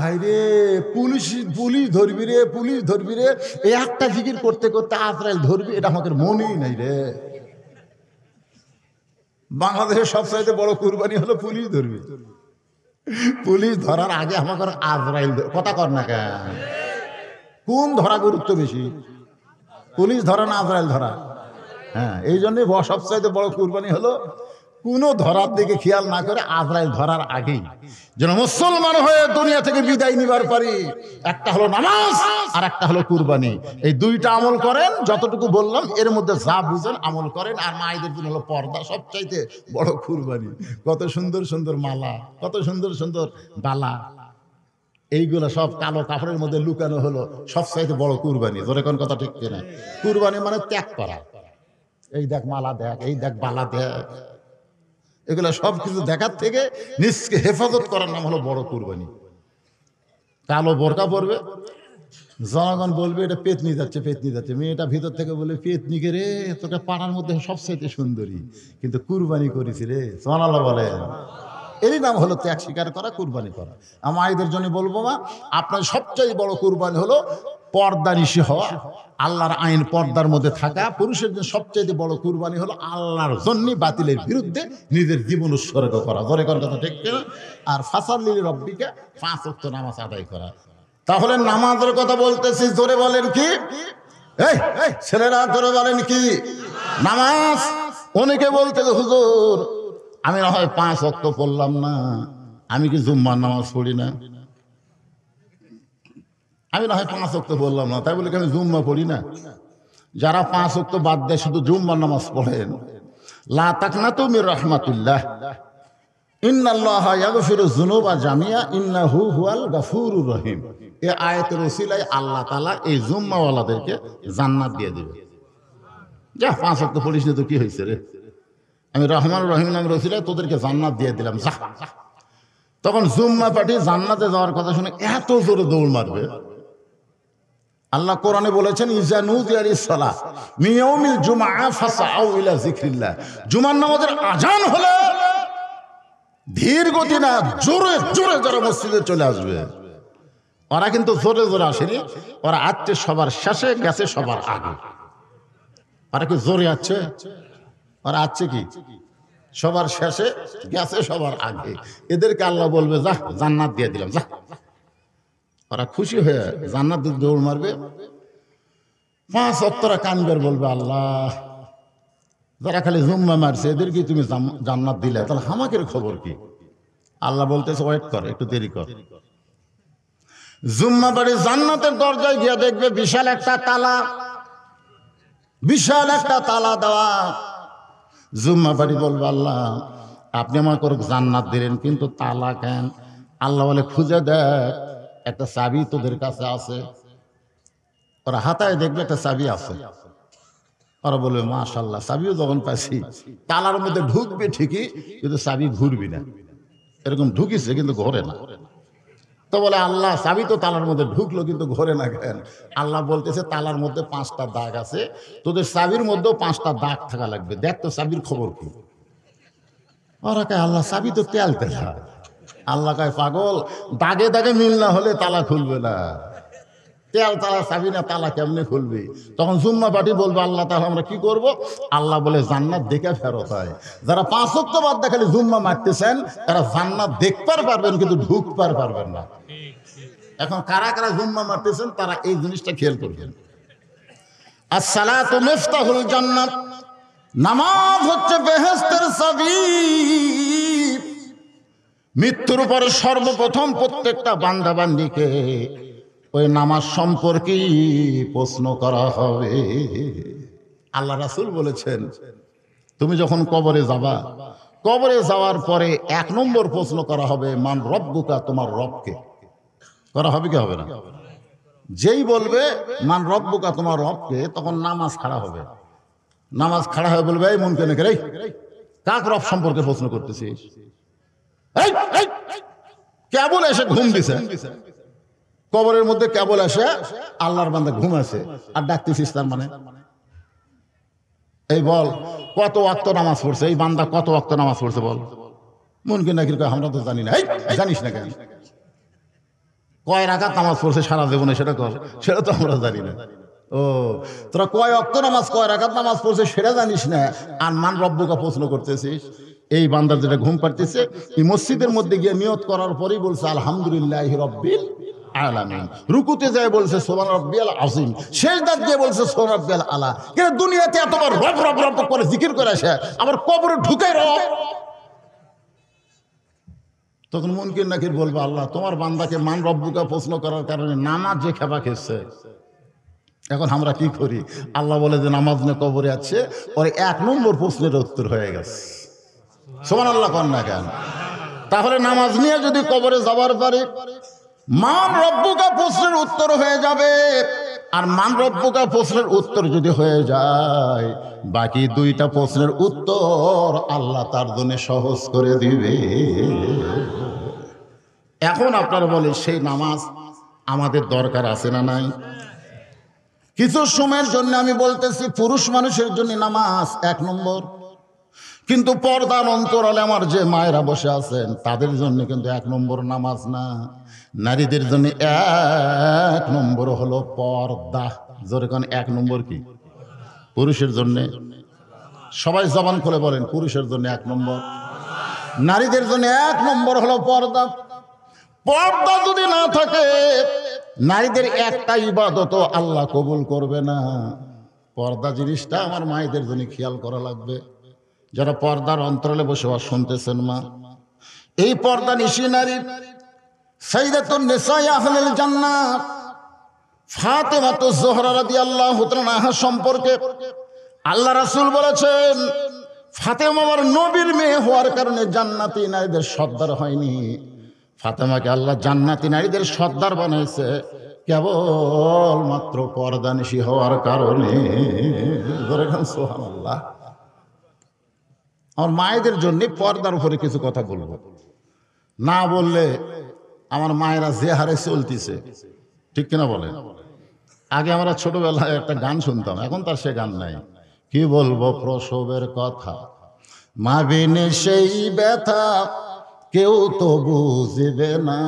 হাই রে, পুলিশ পুলিশ ধরবি রে, পুলিশ ধরবি রে, এই একটা জিকির করতে করতে আজরাইল ধরবি, এটা আমাদের মনেই নাই রে। বাংলাদেশের সবচাইতে বড় কুরবানি হলো পুলিশ ধরবি। পুলিশ ধরার আগে আমাকে আজরাইল কথা কর না কেন? কোন ধরা গুরুত্ব বেশি, পুলিশ ধরা না আজরাইল ধরা? হ্যাঁ, এই জন্যই সবচাইতে বড় কুরবানি হলো কোনো ধরার দিকে খেয়াল না করে আজরাইল ধরার আগেই যেন মুসলমান হয়ে দুনিয়া থেকে বিদায় নিবার পারি। একটা হলো নামাজ আর একটা হলো কুরবানি। এই দুইটা আমল করেন, যতটুকু বললাম এর মধ্যে যা বুঝেন আমল করেন। আর মায়েদের জন্য হলো পর্দা, সবচাইতে বড় কুরবানি। কত সুন্দর সুন্দর মালা, কত সুন্দর সুন্দর বালা, এইগুলো সব কালো কাপড়ের মধ্যে লুকানো হলো সবচাইতে বড় কুরবানি। ধরে কোন কথা ঠিক কিনা? কুরবানি মানে ত্যাগ করা। এই দেখ মালা দেখ, এই দেখ বালা দেখ, এগুলো সব কিছু দেখার থেকে নিজকে হেফাজত করার নাম হলো বড় কুরবানি। কালো বোরকা পরবে, জনগণ বলবে এটা পেতনি যাচ্ছে, পেতনি যাচ্ছে। মেয়েটা ভিতর থেকে বলবে পেতনিকে রে, তোকে পাড়ার মধ্যে সবচাইতে সুন্দরী, কিন্তু কুরবানি করেছি রে। সুবহানাল্লাহ বলেন। এরই নাম হলো ত্যাগ স্বীকার করা, কুরবানি করা। আমার এদের জন্য বলবো না, আপনার সবচেয়ে বড় কুরবানি হলো পর্দা নিশি হওয়া, আল্লাহর আইন পর্দার মধ্যে থাকা। পুরুষের জন্য সবচেয়ে বড় কুরবানি হলো আল্লাহর জন্য বাতিলের বিরুদ্ধে নিজের জীবন উৎসর্গ করা। ধরে কোন কথা ঠিক কিনা? আর ফাসাল্লি লিরাব্বিকা, 5 ওয়াক্ত নামাজ আদায় করা। তাহলে নামাজের কথা বলতেছি, জোরে বলেন কি? এই ছেলেরা জোরে বলেন কি? নামাজ। অনেকে বলতে হুজুর আমি না হয় 5 ওয়াক্ত পড়লাম না, আমি কি জুম্মার নামাজ পড়ি না? আমি না হয় 5 ওয়াক্ত পড়লাম না, তাই বলে কি আমি জুম্মা পড়ি না? যারা 5 ওয়াক্ত বাদ দেয় শুধু জুম্মার নামাজ পড়েন, লা তাকনাতু মির রাহমাতিল্লাহ, ইন্নাল্লাহা ইয়াগফিরুয যুনুবা জামিয়া ইন্নাহু হুয়াল গাফুরুর রহিম। এই আয়াতের ওসিলায় আল্লাহ তাআলা এই জুম্মাওয়ালাদেরকে জান্নাত দিয়ে দিবে। যা 5 ওয়াক্ত পড়িস না তো কি হয়েছে রে, আমি রহমান রহিম নামের ওসিলায় তোদেরকে জান্নাত দিয়ে দিলাম, যা। তখন জুম্মা পার্টি জান্নাতে যাওয়ার কথা শুনে এত জোরে দৌড় মারবে। আল্লাহ কোরআনে বলেছেন, ইজা নুদিয়া লিস-সালাহ মিন ইয়াউমিল জুমআহ ফাসআউ ইলা যিকরিল্লাহ। জুমার নামাজের আজান হলে ধীর গতি না, জোরে জোরে যারা মসজিদে চলে আসবে। ওরা কিন্তু জোরে জোরে আসেনি, ওরা আসছে সবার শেষে, গেছে সবার আগে। ওরা কি জোরে আসছে? ওরা আসছে কি সবার শেষে, গেছে সবার আগে। এদেরকে আল্লাহ বলবে যা, জান্নাত দিয়ে দিলাম, যা। ওরা খুশি হয়ে জান্নাত দৌড় মারবে। 5 ওয়াক্তরা কানবে, বলবে আল্লাহ যারা খালি জুম্মা মারছে এদেরকে তুমি জান্নাত দিলে, তাহলে হামাকের খবর কি? আল্লাহ বলতেছে ওয়েট কর, একটু দেরি কর। জুম্মা বাড়ি জান্নাতের দরজায় গিয়ে দেখবে বিশাল একটা তালা, বিশাল একটা তালা দেওয়া। জুম্মা বাড়ি বলবে আল্লাহ আপনি আমাকে জান্নাত দিলেন, কিন্তু তালা কেন? আল্লাহ বলে খুঁজে দেখ, একটা চাবি তোদের কাছে আছে। ওরা হাতায় দেখবে একটা চাবি আছে। ওরা বলবে মাশাআল্লাহ, চাবিও যখন পাইছি, তালার মধ্যে ঢুকবে ঠিকই, কিন্তু চাবি ঘুরবি না। এরকম ঢুকিছে কিন্তু ঘরে না। তো বলে আল্লাহ চাবি তো তালার মধ্যে ঢুকলো কিন্তু ঘরে না কেন? আল্লাহ বলতেছে তালার মধ্যে 5টা দাগ আছে, তোদের চাবির মধ্যেও 5টা দাগ থাকা লাগবে, দেখ তো চাবির খবর কি? ওরা কয় আল্লাহ চাবি তো তেল তেলা। আল্লাহ কয় পাগল, দাগে দাগে মিল না হলে তালা খুলবে না। তেল তালা চাবি না, তালা কেমনে খুলবে? তখন জুম্মা পার্টি বলবে আল্লাহ তাহলে আমরা কি করব? আল্লাহ বলে জান্নাত দেখে ফেরত হয়। যারা 5 ওয়াক্ত বাদ দিয়ে খালি জুম্মা মারতেছেন তারা জান্নাত দেখতে পারবেন, কিন্তু ঢুকতে পারবেন না। এখন কারা কারা জুম্মা মারতেছেন তারা এই জিনিসটা খেয়াল করবেন। আসসালাতু মিফতাহুল জান্নাত, নামাজ হচ্ছে বেহেশতের চাবি। মৃত্যুর পরে সর্বপ্রথম প্রত্যেকটা বান্দা বান্দিকে ওই নামাজ সম্পর্কে প্রশ্ন করা হবে। আল্লাহ রাসূল বলেছেন তুমি যখন কবরে যাবা, কবরে যাওয়ার পরে 1 নম্বর প্রশ্ন করা হবে মান রব্বুকা, তোমার রবকে। করা হবে কি হবে না? যেই বলবে মান রব্বুকা, তোমার রবকে, তখন নামাজ খাড়া হবে। নামাজ খাড়া হয়ে বলবে এই মন কেনে রে, কাক রব সম্পর্কে প্রশ্ন করতেছিস? কেবল এসে ঘুম দিছে, কবরের মধ্যে কেবল এসে আল্লাহর বান্দা ঘুম আছে আর ডাকতেছিস, তার মানে এই বল কত ওয়াক্ত নামাজ পড়ছে, এই বান্দা কত ওয়াক্ত নামাজ পড়ছে বল। মুনকির নাকির কয় আমরা তো জানি না। এই জানিস না কেন? কয় রাকাত নামাজ পড়ছে সারা জীবনে সেটা কর, সেটা তো আমরা জানি না। ও তোরা কয় ওয়াক্ত নামাজ কয় রাকাত নামাজ পড়ছে সেটা জানিস না, আর মান রব্বুকা প্রশ্ন করতেছিস। এই বান্দার যেটা ঘুম পাড়তেছে, এই মসজিদের মধ্যে গিয়ে নিয়ত করার পরেই বলছে আলহামদুলিল্লাহি রাব্বিল আলামিন, রুকুতে যায় বলছে সুবহান রাব্বিয়াল আযীম, সিজদাত গিয়ে বলছে সুবহান রাব্বিয়াল আলা। কিন্তু দুনিয়াতে এতবার রব রব রব করে জিকির করে আসে, আবার কবরে ঢুকাই রব। তখন মুনকির নাকির বলবে আল্লাহ তোমার বান্দাকে মান রব্বুকা প্রশ্ন করার কারণে নামাজ যে খেপা খেয়েছে, এখন আমরা কি করি? আল্লাহ বলে যে নামাজ নিয়ে কবরে আছে, ওর 1 নম্বর প্রশ্নের উত্তর হয়ে গেছে। সুবহানাল্লাহ কন না কেন? তাহলে নামাজ নিয়ে যদি কবরে যাবার পারে মান রব্বুকা প্রশ্নের উত্তর হয়ে যাবে, আর মান রব্বুকা প্রশ্নের উত্তর যদি হয়ে যায়, বাকি 2টা প্রশ্নের উত্তর আল্লাহ তার জন্য সহজ করে দিবে। এখন আপনারা বলে সেই নামাজ আমাদের দরকার আছে না নাই? কিছু সময়ের জন্য আমি বলতেছি পুরুষ মানুষের জন্য নামাজ 1 নম্বর, কিন্তু পর্দার অন্তরালে আমার যে মায়েরা বসে আছেন তাদের জন্য কিন্তু 1 নম্বর নামাজ না। নারীদের জন্য 1 নম্বর হলো পর্দা। জোরে কোন 1 নম্বর কি? পুরুষের জন্য সবাই জবান খুলে বলেন, পুরুষের জন্য 1 নম্বর, নারীদের জন্য 1 নম্বর হলো পর্দা। পর্দা যদি না থাকে নারীদের একটা ইবাদত আল্লাহ কবুল করবে না। পর্দা জিনিসটা আমার মায়েদের জন্য খেয়াল করা লাগবে। যারা পর্দার অন্তরালে বসবাস শুনতেছেন মা, এই পর্দা নিশি নারী সাইয়্যিদাতুন নিসায়ে আহলিল জান্নাত ফাতেমাতুজ জোহরা রাদিয়াল্লাহু তাআলা আনহা সম্পর্কে আল্লাহ রাসূল বলেছেন, ফাতেমা আমার নবীর মেয়ে হওয়ার কারণে জান্নাতি নারীদের সর্দার হয়নি, ফাতেমাকে আল্লাহ জান্নাতি নারীদের সর্দার বানাইছে কেবল মাত্র পর্দানিশী হওয়ার কারণে। সুবহানাল্লাহ। আমার মায়েদের জন্য পর্দার উপরে কিছু কথা বলবো, না বললে আমার মায়েরা যে হারে চলতেছে, ঠিক কিনা বলেন? আগে আমরা ছোটবেলায় একটা গান শুনতাম, এখন তার সে গান নাই। কি বলবো প্রসবের কথা, মা বিনে সেই ব্যথা কেউ তো বুঝবে না,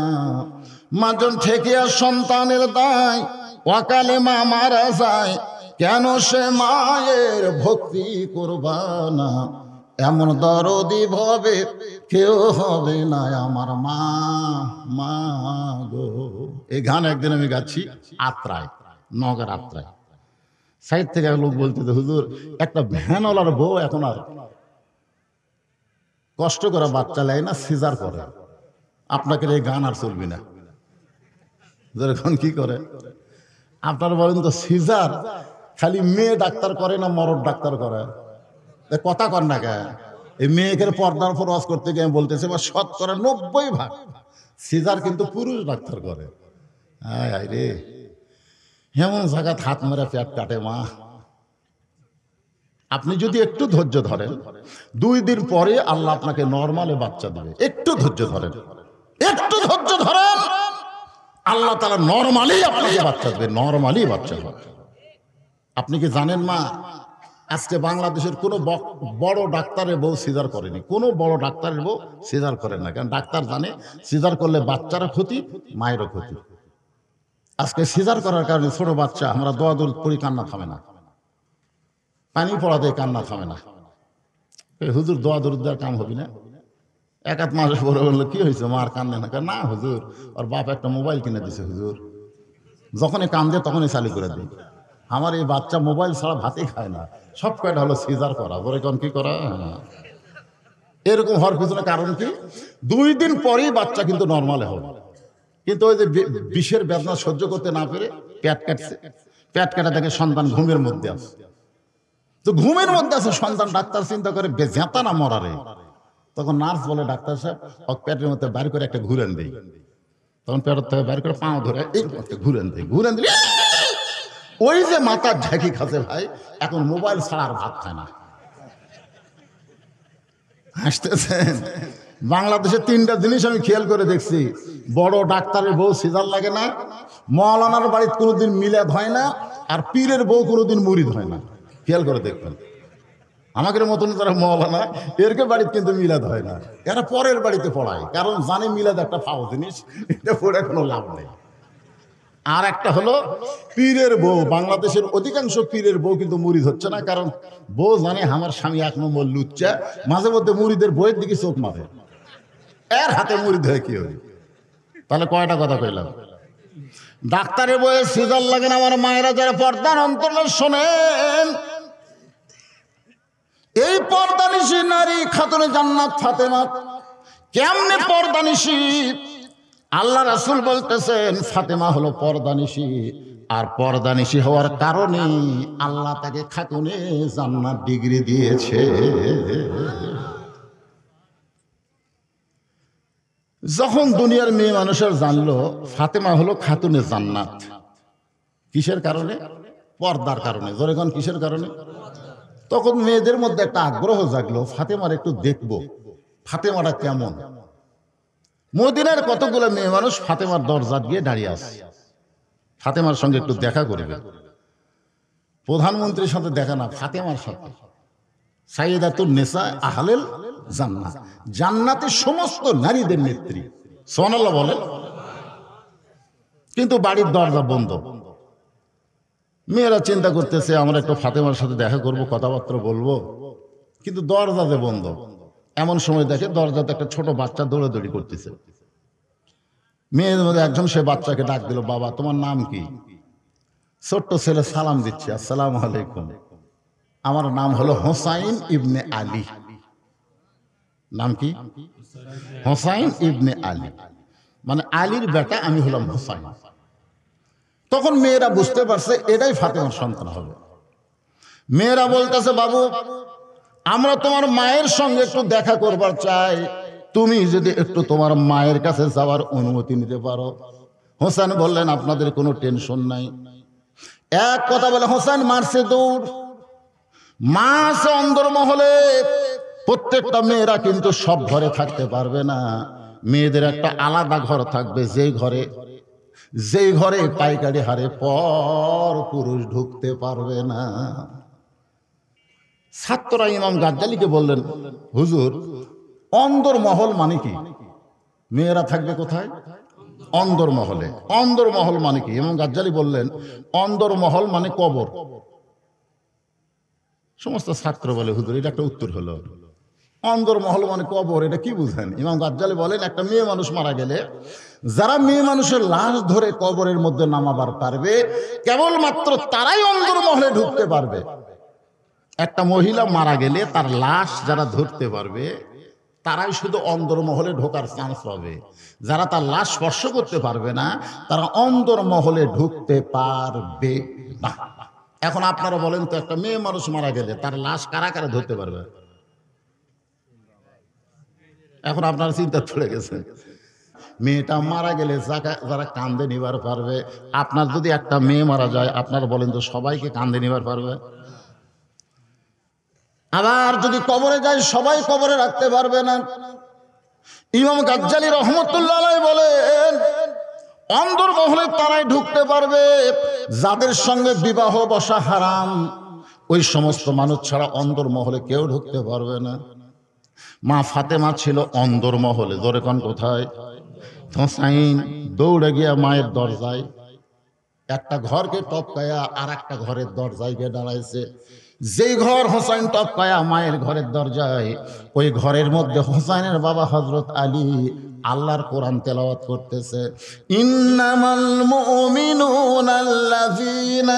মাজন ঠেকিয়া সন্তানের দায় অকালে মা মারা যায়, কেন সে মায়ের ভক্তি করবানা, এমন দরদি ভাবে কেউ হবে না আমার মা, মা গো। এই গান একদিন আমি গাচ্ছি আত্রায়, নগর আত্রায়। সাইড থেকে এক লোক বলতে, হুজুর একটা ভ্যানওয়ালার বউ এখন আর কষ্ট করে বাচ্চা লেয় না, সিজার করে, আপনাকে এই গান আর চলবি না। এখন কি করে আপনারা বলেন তো, সিজার খালি মেয়ে ডাক্তার করে না মরদ ডাক্তার করে? কথা কর না কে? এই মেয়েকে পর্দার উপর ওয়াজ করতে গিয়ে বলতেছে বা 90% সিজার কিন্তু পুরুষ ডাক্তার করে। আয় রে, এমন জায়গায় হাত মেরে পেট কাটে মা। আপনি যদি একটু ধৈর্য ধরেন, 2 দিন পরে আল্লাহ আপনাকে নরমালে বাচ্চা দেবে। একটু ধৈর্য ধরেন, একটু ধৈর্য ধরেন, আল্লাহ তাআলা নরমালি আপনাকে বাচ্চা দেবে, নরমালি বাচ্চা হবে। আপনি কি জানেন মা, আজকে বাংলাদেশের কোনো বড় ডাক্তারের বউ সিজার করেনি, কোনো বড় ডাক্তারের বউ সিজার করে না, কারণ ডাক্তার জানে সিজার করলে বাচ্চারও ক্ষতি, মায়েরও ক্ষতি। আজকে সিজার করার কারণে ছোট বাচ্চা আমরা দোয়া দূর করি, কান্না থামে না, পানি পড়াতে কান্না থামে না। হুজুর দোয়া দূর দেওয়ার কাম হবি না? 1 মাস পরে বললো কি হয়েছে, মার কান্দে না? না হুজুর, ওর বাপ একটা মোবাইল কিনে দিছে হুজুর, যখনই কান্দে তখনই চালু করে দিই। আমার এই বাচ্চা মোবাইল ছাড়া ভাতই খায় না, সব কয়টা হলো সিজার করা। বলে কোন কি করা? এরকম হওয়ার পিছনে কারণ কি? 2 দিন পরেই বাচ্চা কিন্তু নর্মালে হবে, কিন্তু ওই যে বিষের বেদনা সহ্য করতে না পেরে পেট কাটছে, পেট কাটা থেকে সন্তান ঘুমের মধ্যে আছে। তো ঘুমের মধ্যে আছে সন্তান, ডাক্তার চিন্তা করে বেজাতা না মরারে। তখন নার্স বলে, ডাক্তার সাহেব পেটের মধ্যে বাইর করে একটা ঘুরেন দেই। তখন পেটের থেকে বাইর করে পাও ধরে এই ঘুরেন দেই, ঘুরেন দিই, ওই যে মাথার ঝাঁকি খাচ্ছে ভাই, এখন মোবাইল ছাড়া আর ভাত খায় না। হাসতেছেন? বাংলাদেশে 3টা জিনিস আমি খেয়াল করে দেখছি, বড় ডাক্তারের বউ সিজার লাগে না, মৌলানার বাড়িতে কোনোদিন মিলাদ হয় না, আর পীরের বউ কোনোদিন মুরিদ হয় না। খেয়াল করে দেখবেন, আমাদের মতন যারা মওলানা এরকে বাড়িতে কিন্তু মিলাদ হয় না, এরা পরের বাড়িতে পড়ায়, কারণ জানে মিলাদ একটা ফাও জিনিস, এটা পড়ে কোনো লাভ নেই। আর একটা হলো পীরের বউ, বাংলাদেশের অধিকাংশ পীরের বউ কিন্তু মুরিদ হচ্ছে না, কারণ বউ জানে আমার স্বামী 1 নম্বর লুচ্চা, মাঝে মধ্যে মুরিদের বইয়ের দিকে চোখ মারে, এর হাতে মুরিদ হয়ে কি হবে? তাহলে কয়টা কথা কইলাম? ডাক্তারের বইয়ে সিজার লাগেন আমার মায়েরা, যারা পর্দার অন্তরে শোনেন, এই পর্দানিশী নারী খাতুনে জান্নাত ফাতেমা কেমনে পর্দানিশী? আল্লাহ রাসূল বলতেছেন ফাতেমা হলো পর্দানিশী, আর পর্দানিশী হওয়ার কারণে আল্লাহ তাকে খাতুনে জান্নাত ডিগ্রি দিয়েছে। যখন দুনিয়ার মেয়ে মানুষের জানলো ফাতেমা হলো খাতুনে জান্নাত, কিসের কারণে? পর্দার কারণে। জোরে কোন কিসের কারণে? তখন মেয়েদের মধ্যে একটা আগ্রহ জাগলো, ফাতেমার একটু দেখবো, ফাতেমাটা কেমন। মদিনার কতগুলো মেয়ে মানুষ ফাতেমার দরজা গিয়ে দাঁড়িয়ে আছে, ফাতেমার সঙ্গে একটু দেখা করবে। প্রধানমন্ত্রীর সাথে দেখা না, ফাতেমার সাথে। সাইয়্যিদাতুন নিসা আহলিল জান্নাহ, জান্নাতের সমস্ত নারীদের নেত্রী। সুবহানাল্লাহ বলেন। কিন্তু বাড়ির দরজা বন্ধ। মেয়েরা চিন্তা করতেছে আমরা একটু ফাতেমার সাথে দেখা করব, কথাবার্তা বলবো, কিন্তু দরজাতে বন্ধ। এমন সময় দেখে দরজাতে একটা ছোট বাচ্চা দৌড়াদৌড়ি করতেছে। মেয়েদের মধ্যে একজন সে বাচ্চাকে ডাক দিল, বাবা তোমার নাম কি? ছোট্ট ছেলে সালাম দিচ্ছে, আসসালামু আলাইকুম, আমার নাম হলো হোসাইন ইবনে আলী। নাম কি? হোসাইন ইবনে আলী, মানে আলীর বেটা আমি হলাম হোসাইন। তখন মেয়েরা বুঝতে পারছে এটাই ফাতেমার সন্তান হবে। মেয়েরা বলতেছে বাবু আমরা তোমার মায়ের সঙ্গে একটু দেখা করবার চাই, তুমি যদি একটু তোমার মায়ের কাছে যাওয়ার অনুমতি নিতে পারো। হোসেন বললেন আপনাদের কোনো টেনশন নাই। এক কথা বলে হোসেন মারছে দৌড়। মা আছে অন্দরমহলে, প্রত্যেকটা মেয়েরা কিন্তু সব ঘরে থাকতে পারবে না, মেয়েদের একটা আলাদা ঘর থাকবে, যেই ঘরে পাইকারি হারে পর পুরুষ ঢুকতে পারবে না। ছাত্ররা ইমাম গাজ্জালীকে বললেন হুজুর অন্দরমহল মানে কি? মেয়েরা থাকবে কোথায়? অন্দরমহলে। অন্দরমহল মানে কি? ইমাম গাজ্জালী বললেন অন্দরমহল মানে কবর। সমস্ত ছাত্র বলে হুজুর এটা একটা উত্তর হলো, অন্দরমহল মানে কবর, এটা কি বুঝেন? ইমাম গাজ্জালী বলেন একটা মেয়ে মানুষ মারা গেলে যারা মেয়ে মানুষের লাশ ধরে কবরের মধ্যে নামাবার পারবে কেবলমাত্র তারাই অন্দরমহলে ঢুকতে পারবে। একটা মহিলা মারা গেলে তার লাশ যারা ধরতে পারবে তারাই শুধু অন্দরমহলে ঢোকার চান্স পাবে, যারা তার লাশ স্পর্শ করতে পারবে না তারা অন্দরমহলে ঢুকতে পারবে না। এখন আপনারা বলেন তো একটা মেয়ে মানুষ মারা গেলে তার লাশ কারা কারা ধরতে পারবে? এখন আপনারা চিন্তা চলে গেছে, মেয়েটা মারা গেলে যারা কান্দে নিবার পারবে। আপনার যদি একটা মেয়ে মারা যায় আপনারা বলেন তো সবাইকে কান্দে নিবার পারবে? আবার যদি কবরে যায় সবাই কবরে রাখতে পারবে না। ইমাম গাজ্জালী রহমতুল্লাহ আলাইহি বলেন অন্দরমহলে তারাই ঢুকতে পারবে যাদের সঙ্গে বিবাহ বসা হারাম, ওই সমস্ত মানুষ ছাড়া অন্দরমহলে কেউ ঢুকতে পারবে না। মা ফাতেমা ছিল অন্দরমহলে। জোরে কোন কোথায়? হোসাইন দৌড়ে গিয়া মায়ের দরজায়, একটা ঘরকে টপকায়া আর একটা ঘরের দরজায় গিয়ে দাঁড়াইছে। যেই ঘর হোসাইন টপকায়া মায়ের ঘরের দরজায়, ওই ঘরের মধ্যে হোসাইনের বাবা হযরত আলী আল্লাহর কোরআন তেলাওয়াত করতেছে। ইন্নামাল মুমিনুনা আল্লাযীনা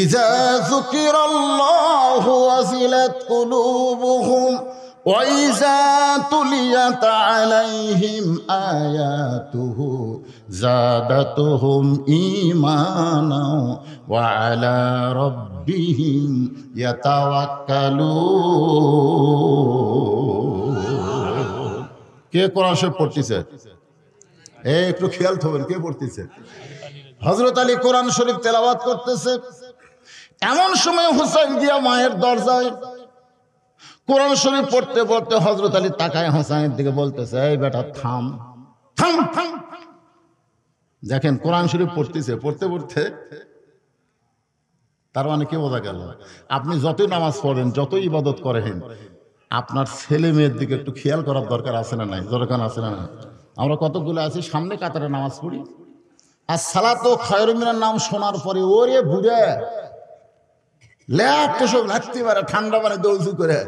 ইযা যুকিরাল্লাহু ওয়াজিলাত কুলুবুহুম ওয়া ইযা তুলিয়াত আলাইহিম আয়াতুহু যাদাতুহুম ঈমানা ওয়া আলা রাব্বিহিম ইয়াতাওয়াক্কালুন। কে কোরআন শরীফ পড়তেছে? একটু খেয়াল থাকবেন কে পড়তেছে? হযরত আলী কোরআন শরীফ তেলাওয়াত করতেছে। এমন সময় হুসাইন গিয়া মায়ের দরজায় কোরআন শরীফ পড়তে পড়তে হযরত আলী তাকায় হুসাইনের দিকে, বলতেছে এই বেটা থাম থাম থাম। দেখেন কোরআন শরীফ পড়তেছে, পড়তে পড়তে তার মানে কি বোঝা গেল, আপনি যতই নামাজ পড়েন, যতই ইবাদত করেন, আপনার ছেলে মেয়ের দিকে একটু খেয়াল করার দরকার আছে না নাই? যখন আছে না নাই? আমরা কতগুলো আছি সামনে কাতারে নামাজ পড়ি, আর সালাতু খায়রুম মিনান নাম শোনার পরে ওরে বুড়ে ল্যাপ তো সব লাগতে পারে, ঠান্ডা পানি দৌড় করে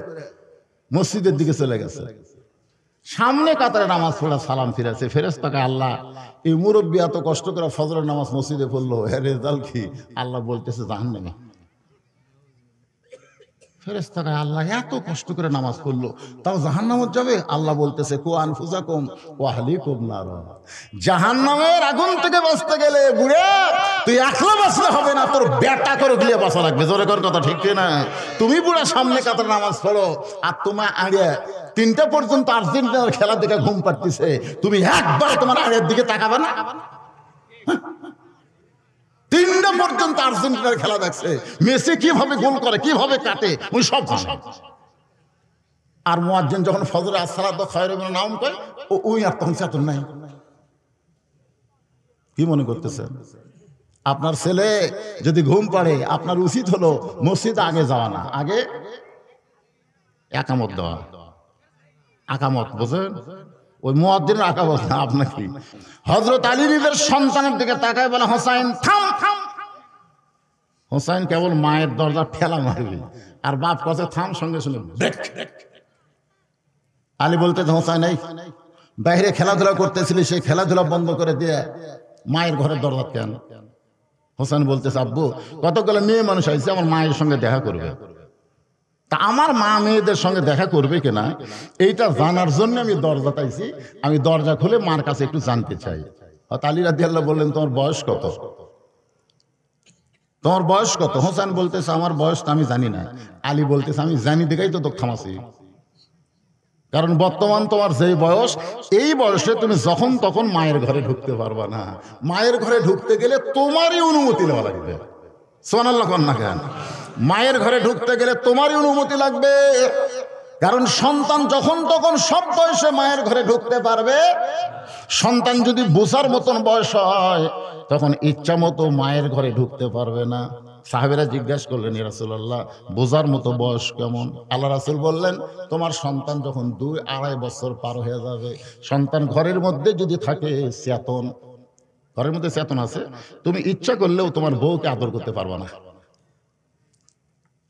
মসজিদের দিকে চলে গেছে। সামনে কাতারে নামাজ পড়া সালাম ফিরেছে, ফেরেশতাকে আল্লাহ এই মুরব্বী এত কষ্ট করে ফজরের নামাজ মসজিদে পড়লো, এর রেজাল্ট কি? আল্লাহ বলতেছে জাহান্নামে। ফেরেশতাকে আল্লাহ এত কষ্ট করে নামাজ পড়লো, তাও জাহান্নামে যাবে? আল্লাহ বলতেছে কু আনফুসাকুম ওয়া আহলিকুম নার। জাহান্নামের আগুন থেকে বাঁচতে গেলে বুড়ে তুই একলা বাঁচলে হবে না, তোর বেটা করে গিয়ে বাঁচা লাগবে। জোরে কর কথা, ঠিক না? তুমি বুড়া সামনে কাতারে নামাজ পড়ো, আর তোমার আগে 3টা পর্যন্ত আর্জেন্টিনার খেলা দেখে ঘুম পাড়তেছে, তুমি একবার তোমার আগের দিকে তাকাবে না? 3টা পর্যন্ত আর্জেন্টিনার খেলা দেখছে, মেসি কিভাবে গোল করে, কিভাবে কাটে, উনি সব জানে। আর মুয়াজ্জিন যখন ফজরে আসসালাতু খায়রুম মিনান নাওম কয়, ওই আর তখন চেতন নাই। কি মনে করতেছেন? আপনার ছেলে যদি ঘুম পাড়ে, আপনার উচিত হলো মসজিদে আগে যাওয়া না, আগে একামত দেওয়া। আকামত বোঝেন? ওই মুয়াজ্জিনের আকামত না, আপনার কি? হযরত আলী নিজের সন্তানের দিকে তাকায় বলে, হোসাইন থাম থাম। হোসাইন কেবল মায়ের দরজা ঠেলা মারবে, আর বাপ কাছে থাম, সঙ্গে সঙ্গে ব্রেক। আলী বলতে, হোসাইন এই বাইরে খেলাধুলা করতেছিলি, সেই খেলাধুলা বন্ধ করে দিয়ে মায়ের ঘরের দরজা কেন? হোসেন বলতেছে, আব্বু কতগুলো মেয়ে মানুষ আইছে আমার মায়ের সঙ্গে দেখা করবে, তা আমার মা মেয়েদের সঙ্গে দেখা করবে কিনা এইটা জানার জন্য আমি দরজা পাইছি, আমি দরজা খুলে মার কাছে একটু জানতে চাই। আলী রাদিয়াল্লাহু বললেন, তোমার বয়স কত? তোমার বয়স কত? হোসেন বলতেছে, আমার বয়স তো আমি জানি না। আলী বলতেছে, আমি জানি দেখাই তো তোকে থামাছি, কারণ বর্তমান তোমার যেই বয়স, এই বয়সে তুমি যখন তখন মায়ের ঘরে ঢুকতে পারবা না। মায়ের ঘরে ঢুকতে গেলে তোমারই অনুমতি নেওয়া লাগবে। সুবহানাল্লাহ না কেন? মায়ের ঘরে ঢুকতে গেলে তোমারই অনুমতি লাগবে, কারণ সন্তান যখন তখন সব বয়সে মায়ের ঘরে ঢুকতে পারবে। সন্তান যদি বোঝার মতন বয়স হয়, তখন ইচ্ছা মতো মায়ের ঘরে ঢুকতে পারবে না। সাহাবেরা জিজ্ঞাসা করলেন, ইয়া রাসূলুল্লাহ বোঝার মতো বয়স কেমন? আল্লাহ রাসূল বললেন, তোমার সন্তান যখন 2-2.5 বছর পার হয়ে যাবে, সন্তান ঘরের মধ্যে যদি থাকে চেতন, ঘরের মধ্যে চেতন আছে, তুমি ইচ্ছা করলেও তোমার বউকে আদর করতে পারবে না।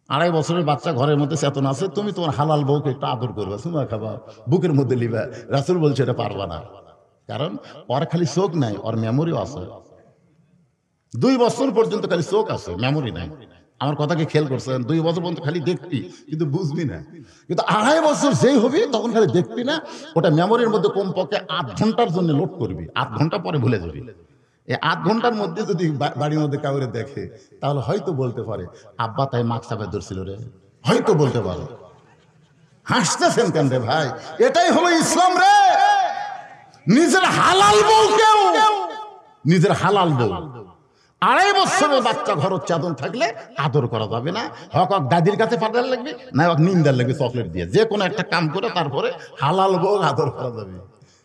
2.5 বছরের বাচ্চা ঘরের মধ্যে চেতন আছে, তুমি তোমার হালাল বউকে একটু আদর করবে, চুমা খাবা, বুকের মধ্যে লিবা, রাসূল বলছে এটা পারবা না। কারণ ওর খালি চোখ নাই, ওর মেমোরিও আছে। 2 বছর পর্যন্ত খালি চোখ আছে, মেমোরি নাই। আমার কথাকে খেয়াল করছেন? 2 বছর পর্যন্ত খালি দেখবি কিন্তু বুঝবি না, কিন্তু 2.5 বছর যেই হবি তখন খালি দেখবি না, ওটা মেমোরির মধ্যে কমপক্ষে 8 ঘন্টার জন্য লোড করবি, 8 ঘন্টা পরে ভুলে যাবি। এই 8 ঘন্টার মধ্যে যদি বাড়ির মধ্যে কাউরে দেখে, তাহলে হয়তো বলতে পারে আব্বা তাই মাছ চাপে ধরছিল রে, হয়তো বলতে পারে। হাসতেছেন কেন রে ভাই? এটাই হলো ইসলাম রে। নিজের হালাল বউকেও, নিজের হালাল বউ 2.5 বছরের বাচ্চা ঘর চেতন থাকলে আদর করা যাবে না। হক দাদির কাছে পাঠার লাগবে, না হক নিন্দার লাগবে চকলেট দিয়ে, যে কোনো একটা কাম করে তারপরে হালাল বউ আদর করা যাবে।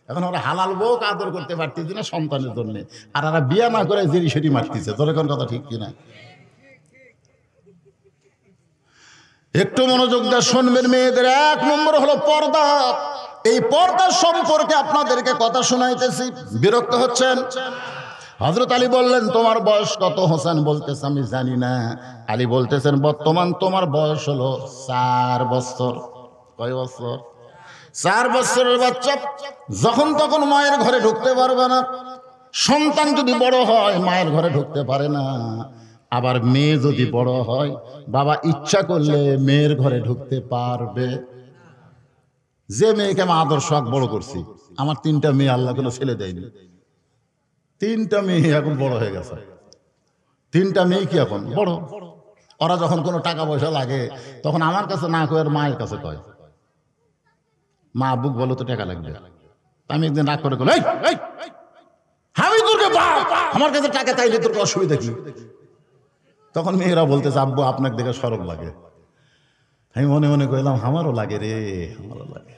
এখন ওরা হালাল বউ আদর করতে পারতেছি না সন্তানের জন্য, আর ওরা বিয়ে না করে জেরি সেরি মারতেছে। তোর কোন কথা ঠিক কিনা? একটু মনোযোগ দিয়ে শুনবেন মেয়েদের। 1 নম্বর হলো পর্দা। এই পর্দা সম্পর্কে আপনাদেরকে কথা শোনাইতেছি, বিরক্ত হচ্ছেন? হযরত আলী বললেন, তোমার বয়স কত? হোসেন বলতেছে, আমি জানি না। আলী বলতেছেন, বর্তমান তোমার বয়স হলো 4 বছর। কয় বছর? 4 বছরের বাচ্চা যখন তখন মায়ের ঘরে ঢুকতে পারবে না। সন্তান যদি বড় হয় মায়ের ঘরে ঢুকতে পারে না। আবার মেয়ে যদি বড় হয়, বাবা ইচ্ছা করলে মেয়ের ঘরে ঢুকতে পারবে। যে মেয়েকে আমি আদর্শ বড় করছি, আমার 3টা মেয়ে, আল্লাহ কোনো ছেলে দেয়নি। 3টা মেয়ে এখন বড় হয়ে গেছে। 3টা মেয়ে কি এখন বড়? ওরা যখন কোনো টাকা পয়সা লাগে তখন আমার কাছে না কয়ে মায়ের কাছে কয়, মা বুক বলো তো টাকা লাগবে। আমি একদিন রাগ করে বলি, আমি তোরকে বাপ, আমার কাছে টাকা চাইলে তোর অসুবিধা কি? তখন মেয়েরা বলতেছে, আব্বু আপনাকে দেখে শরম লাগে। আমি মনে মনে কইলাম, আমারও লাগে রে, আমারও লাগে।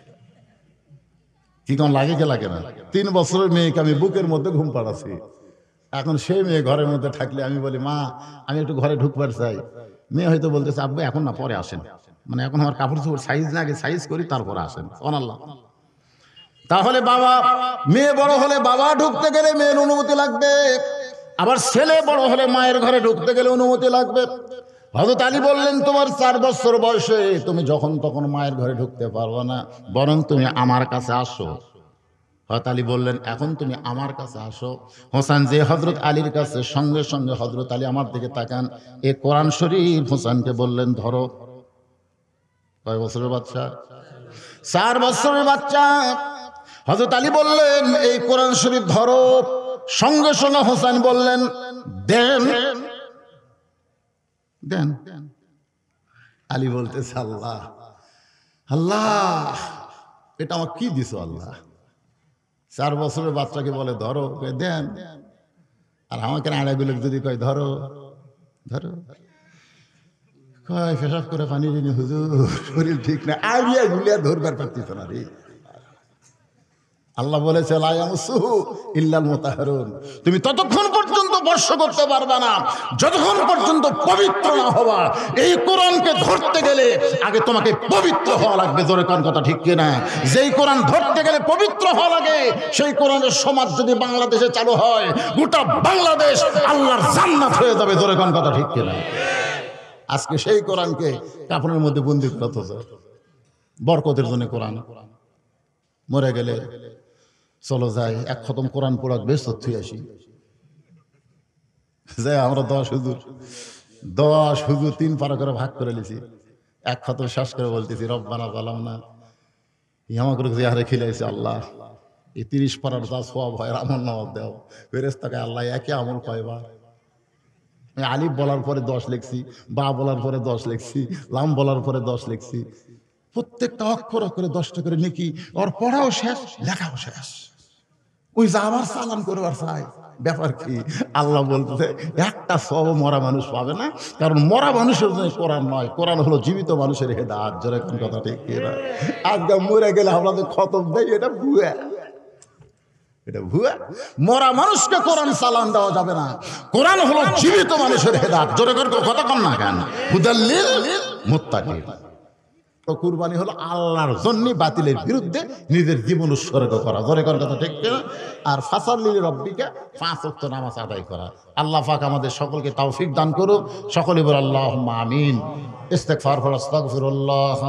কি কোন লাগে কে লাগে না? 3 বছরের মেয়েকে আমি বুকের মধ্যে ঘুম পাড়াচ্ছি, এখন সেই মেয়ে ঘরের মধ্যে থাকলে আমি বলি, মা আমি একটু ঘরে ঢুকবার চাই, মেয়ে হয়তো বলতেছে, আব্বু এখন না, পরে আসেন, মানে এখন আমার কাপড় চোপড় সাইজ না, আগে সাইজ করি তারপরে আসেন। সুবহানাল্লাহ। তাহলে বাবা, মেয়ে বড় হলে বাবা ঢুকতে গেলে মেয়ের অনুমতি লাগবে, আবার ছেলে বড় হলে মায়ের ঘরে ঢুকতে গেলে অনুমতি লাগবে। হযরত আলী বললেন, তোমার 4 বছর বয়সে তুমি যখন তখন মায়ের ঘরে ঢুকতে পারবে না, বরং তুমি আমার কাছে আসো। হযরত আলী বললেন, এখন তুমি আমার কাছে আসো। হোসেন যে হযরত আলীর কাছে, সঙ্গে সঙ্গে হযরত আলী আমার দিকে তাকান, এ কোরআন শরীফ হোসেনকে বললেন, ধরো। কয় বছরের বাচ্চা? 4 বছরের বাচ্চা। হযরত আলী বললেন, এই কোরআন শরীফ ধরো। সঙ্গে সঙ্গে হোসেন বললেন, দেন দেন। আলী বলতেছে, আল্লাহ আল্লাহ, এটা আমার কি দিছো আল্লাহ? 4 বছরের বাচ্চাকে বলে ধরো, দেন। আর আমাকে আড়াগুলো যদি কয় ধরো ধরো, কয় পেশাব করে পানি দিনি হুজুর, শরীর ঠিক না, আইয়া গুলিয়া ধরবার পারতিস না রে। আল্লাহ বলেছে, লা ইয়ামসুহু ইল্লাল মুতাহহারুন, তুমি ততক্ষণ পর্যন্ত স্পর্শ করতে পারবে না যতক্ষণ পর্যন্ত পবিত্র না হবা। এই কোরআনকে ধরতে গেলে আগে তোমাকে পবিত্র হওয়া লাগবে। জোরে কোন কথা ঠিক কিনা? যেই কোরআন ধরতে গেলে পবিত্র হওয়া লাগে, সেই কোরআনের সমাজ যদি বাংলাদেশে চালু হয়, গোটা বাংলাদেশ আল্লাহর জান্নাত হয়ে যাবে। জোরে কোন কথা ঠিক কিনা? আজকে সেই কোরআনকে কাপড়ের মধ্যে বন্দী করতে যায়, বরকতের জন্য কোরআন। মরে গেলে চলো যাই, 1 খতম কোরআন পড়াক বেশ তথ্য আসি যাই। আমরা 10 হুজুর 3 পারা করে ভাগ করে লিছি। 1 খতম শেষ করে বলতেছি, রব্বানা যালামনা, আমাকে জিহারে খিলাইছে আল্লাহ, এই 30 পারার যা সওয়াব হয় আমল নামাজ দাও। ফেরেশতাকে আল্লাহ একই আমল কয়বার? আলিফ বলার পরে 10 লিখছি, বা বলার পরে 10 লিখছি, লাম বলার পরে 10 লিখছি। প্রত্যেকটা অক্ষর করে 10টা করে নেকি। ওর পড়াও শেষ, লেখাও শেষ। ওই যে আবার সালাম করবার চাই, ব্যাপার কি? আল্লাহ বলতে, একটা সব মরা মানুষ পাবে না, কারণ মরা মানুষের জন্য কোরআন নয়, কোরআন হলো জীবিত মানুষের হেদায়েত। জোরে কোন কথা ঠিক কিনা? আজকে মরে গেলে আমাদের খতম দেয়, এটা ভুয়া, এটা ভুয়া। মরা মানুষকে কোরআন সালাম দেওয়া যাবে না, কোরআন হলো জীবিত মানুষের হেদায়েত। জোরে কোন কথা কন না কেন? হুদাল্লিল মুত্তাকিন। কুরবানি হলো আল্লাহর জন্য বাতিলের বিরুদ্ধে নিজের জীবন উৎসর্গ করা। জোরে কোন কথা ঠিক কিনা? আর ফাসাল্লি লিরাব্বিকা, 5 ওয়াক্ত নামাজ আদায় করা। আল্লাহ পাক আমাদের সকলকে তৌফিক দান করুক। সকলে বলে আল্লাহুম্মা আমিন। ইস্তিগফার ফর আস্তাগফিরুল্লাহ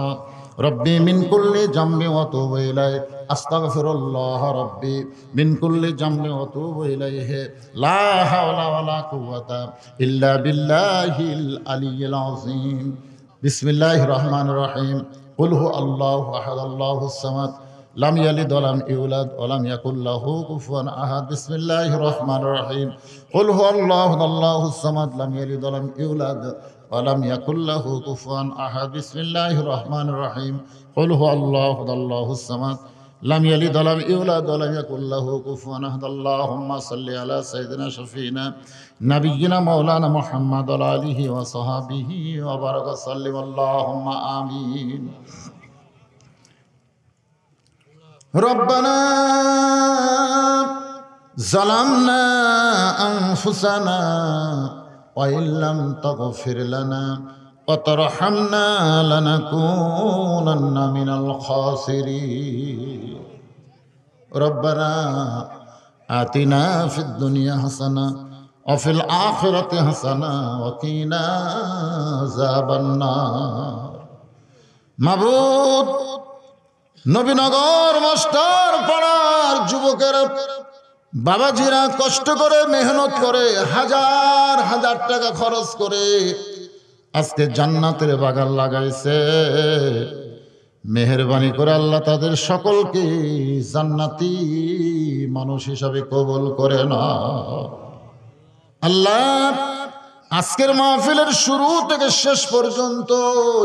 রব্বি মিন কুল্লি জামবি ওয়া তুবু ইলাইহি, আস্তাগফিরুল্লাহ রব্বি মিন কুল্লি জামবি ওয়া তুবু ইলাইহি, লা হাওলা ওয়ালা কুওয়াতা ইল্লা বিল্লাহিল আলিয়্যিল আযীম। বিসমিল্লাহির রহমানির রহিম। কুল হু আল্লাহু আহাদ, আল্লাহুস সামাদ, লাম ইয়ালিদ ওয়া লাম ইউলাদ ওয়া লাম ইয়াকুল লাহু কুফুয়ান আহাদ। বিসমিল্লাহির রহমানির রহিম। কুল হু আল্লাহু আহাদ, আল্লাহুস সামাদ, লাম ইয়ালিদ ওয়া লাম ইউলাদ ওয়া লাম ইয়াকুল লাহু কুফুয়ান আহাদ। বিসমিল্লাহির রহমানির রহিম। কুল হু আল্লাহু আহাদ, আল্লাহুস সামাদ, লাম ইয়ালিদ ওয়া লাম ইউলাদ ওয়া লাম ইয়াকুল লাহু কুফুয়ান আহাদ। আল্লাহুম্মা সাল্লি আলা সাইয়্যিদিনা শাফিনা নাবিয়্যিনা মাওলানা মুহাম্মদ ওয়া আলিহি ওয়া সাহবিহি ওয়া বারাকা সাল্লিম। আল্লাহুম্মা আমিন। রব্বানা যালামনা আনফুসানা ওয়া ইল্লাম তাগফির লানা ওয়া তারহামনা লানাকুনান্না মিনাল খাসিরিন। রব্বানা আতিনা ফিদ দুনিয়া হাসানা ওয়া ফিল আখিরাতি হাসানা ওয়া কিনা আযাবান নার। মাবুদ, নবীনগর মাস্টার পাড়ার যুবকেরা, বাবাজিরা কষ্ট করে মেহনত করে হাজার হাজার টাকা খরচ করে আজকে জান্নাতের বাগান লাগাইছে। মেহেরবানি করে আল্লাহ তাদের সকলকে জান্নাতি মানুষ হিসাবে কবুল করে না। আল্লাহ, আজকের মাহফিলের শুরু থেকে শেষ পর্যন্ত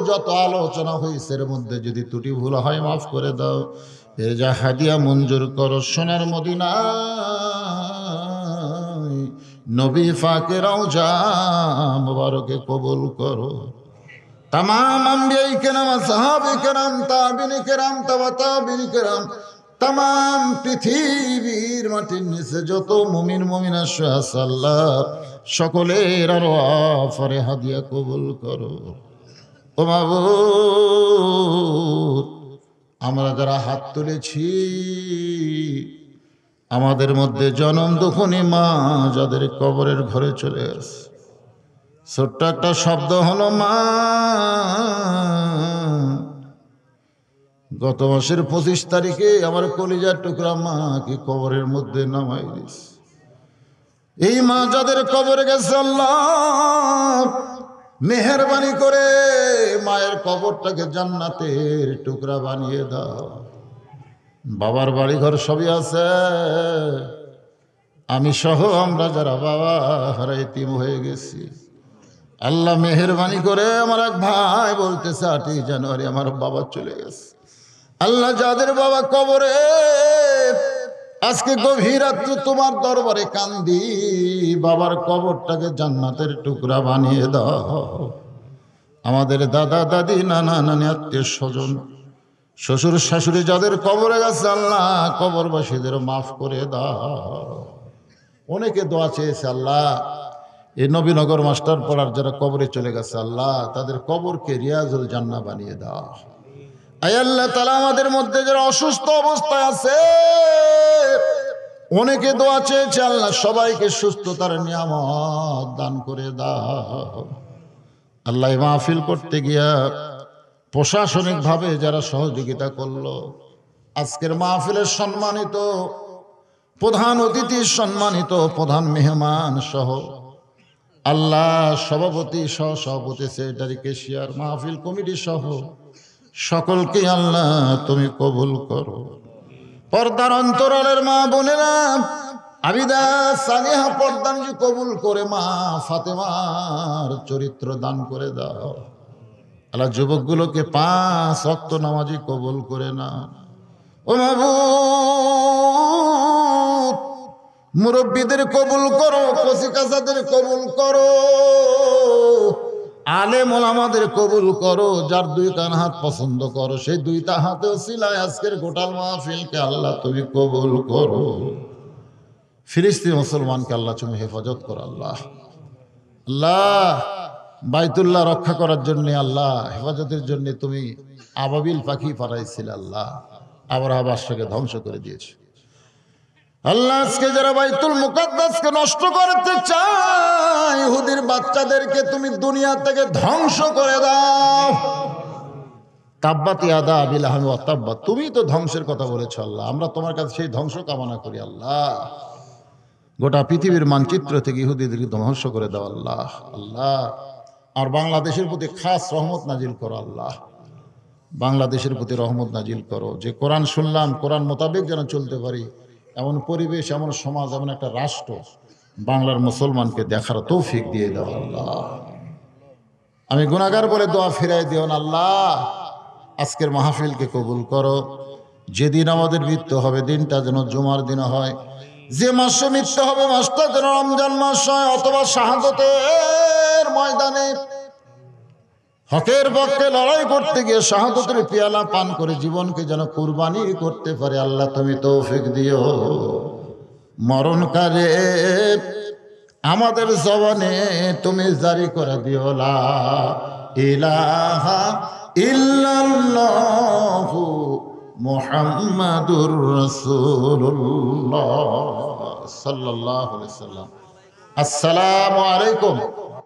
যত আলোচনা হয়েছে এর মধ্যে যদি ত্রুটি ভুল হয় মাফ করে দাও। এর যা হাদিয়া মঞ্জুর করো সোনার মদিনায় নবী পাকের রওজা মুবারকে কবুল করো। तमाम अंबिया किराम, साहबे किराम, ताबिन किराम, तबा ताबिन किराम, তাম পৃথিবীর মাটির নিচে যত মুমিন মুমিনা আছে আল্লাহ সকলের আরো আফরে হাদিয়া কবুল করো। ও মাবুদ, আমরা যারা হাত তুলেছি আমাদের মধ্যে জনম দুঃখনী মা যাদের কবরের ঘরে চলে আসে, ছোট্ট একটা শব্দ হলো মা। গত মাসের 25 তারিখে আমার কলিজার টুকরা মা কি কবরের মধ্যে নামাই দিস। এই মা যাদের কবরে গেছে আল্লাহ মেহেরবানি করে মায়ের কবরটাকে জান্নাতের টুকরা বানিয়ে দাও। বাবার বাড়ি ঘর সবই আছে, আমি সহ আমরা যারা বাবা হারা এতিম হয়ে গেছি আল্লাহ মেহেরবানি করে আমার এক ভাই বলতেছে 8ই জানুয়ারি আমার বাবা চলে গেছে। আল্লাহ যাদের বাবা কবরে আজকে গভীর রাত্রে তোমার দরবারে কান্দি, বাবার কবরটাকে জান্নাতের টুকরা বানিয়ে দাও। আমাদের দাদা দাদি নানা নানি আত্মীয় স্বজন শ্বশুর শাশুড়ি যাদের কবরে গেছে আল্লাহ কবরবাসীদের মাফ করে দাও। অনেকে দোয়া চেয়েছে আল্লাহ এই নবীনগর মাস্টার পড়ার যারা কবরে চলে গেছে আল্লাহ তাদের কবরকে রিয়াজুল জান্নাহ বানিয়ে দাও। আয় আল্লাহ তাআলা আমাদের মধ্যে যারা অসুস্থ অবস্থায় আছে অনেকে দোয়া চেয়েছে আল্লাহ সবাইকে সুস্থতার নিয়ামত দান করে দাও। আল্লাহ মাহফিল করতে গিয়া প্রশাসনিক ভাবে যারা সহযোগিতা করলো, আজকের মাহফিলের সম্মানিত প্রধান অতিথি সম্মানিত প্রধান মেহমান সহ আল্লাহ সভাপতি সহ সভাপতি সেক্রেটারি কেশিয়ার মাহফিল কমিটি সহ সকলকে আল্লাহ তুমি কবুল করো। পর্দার অন্তরালের মা বোনেরা আবিদা সালেহা পর্দানজি কবুল করে মা ফাতেমার চরিত্র দান করে দাও। আল্লাহ যুবকগুলোকে 5 ওয়াক্ত নামাজি কবুল করে না। ও মাবুদ, মুরব্বীদের কবুল করো, কচি কাঁচাদের কবুল করো, আলেম ওলামাদের কবুল করো। যার 2টা হাত পছন্দ করো সেই 2টা হাতে ওসিলায় আজকের গোটাল মাহফিলকে আল্লাহ তুমি কবুল করো। ফিলিস্তিন মুসলমানকে আল্লাহ তুমি হেফাজত করো। আল্লাহ আল্লাহ বাইতুল্লাহ রক্ষা করার জন্য আল্লাহ হেফাজতের জন্য তুমি আবাবিল পাখি পাঠাইছিলে আল্লাহ, আবার আবাসকে ধ্বংস করে দিয়েছে আল্লাহ। আজকে যারা বাইতুল মুকাদ্দাসকে নষ্ট করতে চায় ইহুদির বাচ্চাদেরকে তুমি দুনিয়া থেকে ধ্বংস করে দাও। তাব্বাত ইয়াদা আবি লাহাব ওয়া তাব্বা, তুমি তো ধ্বংসের কথা বলেছো আল্লাহ, আমরা তোমার কাছে সেই ধ্বংস কামনা করি আল্লাহ। গোটা পৃথিবীর মানচিত্র থেকে ইহুদিদেরকে ধ্বংস করে দাও আল্লাহ। আল্লাহ আর বাংলাদেশের প্রতি খাস রহমত নাজিল করো আল্লাহ, বাংলাদেশের প্রতি রহমত নাজিল করো। যে কোরআন শুনলাম কোরআন মোতাবেক যেন চলতে পারি এমন পরিবেশ, এমন সমাজ, এমন একটা রাষ্ট্র বাংলার মুসলমানকে দেখার তৌফিক দিয়ে দাও আল্লাহ। আমি গুনাহগার বলে দোয়া ফিরাই দিও না আল্লাহ। আজকের মাহফিলকে কবুল করো। যেদিন আমাদের মৃত্যু হবে দিনটা যেন জুমার দিন হয়, যে মাসে মৃত্যু হবে মাসটা যেন রমজান মাস হয়, অথবা শাহাদতের ময়দানে হকের পক্ষে লড়াই করতে গিয়ে শাহাদতের পিয়ালা পান করে জীবনকে যেন কুরবানি করতে পারে আল্লাহ তুমি তৌফিক দিও। মরণকালে আমাদের জবানে তুমি জারি করে দিও লা ইলাহা ইল্লাল্লাহু মুহাম্মাদুর রাসূলুল্লাহ সাল্লাল্লাহু আলাইহি ওয়াসাল্লাম। আসসালামু আলাইকুম।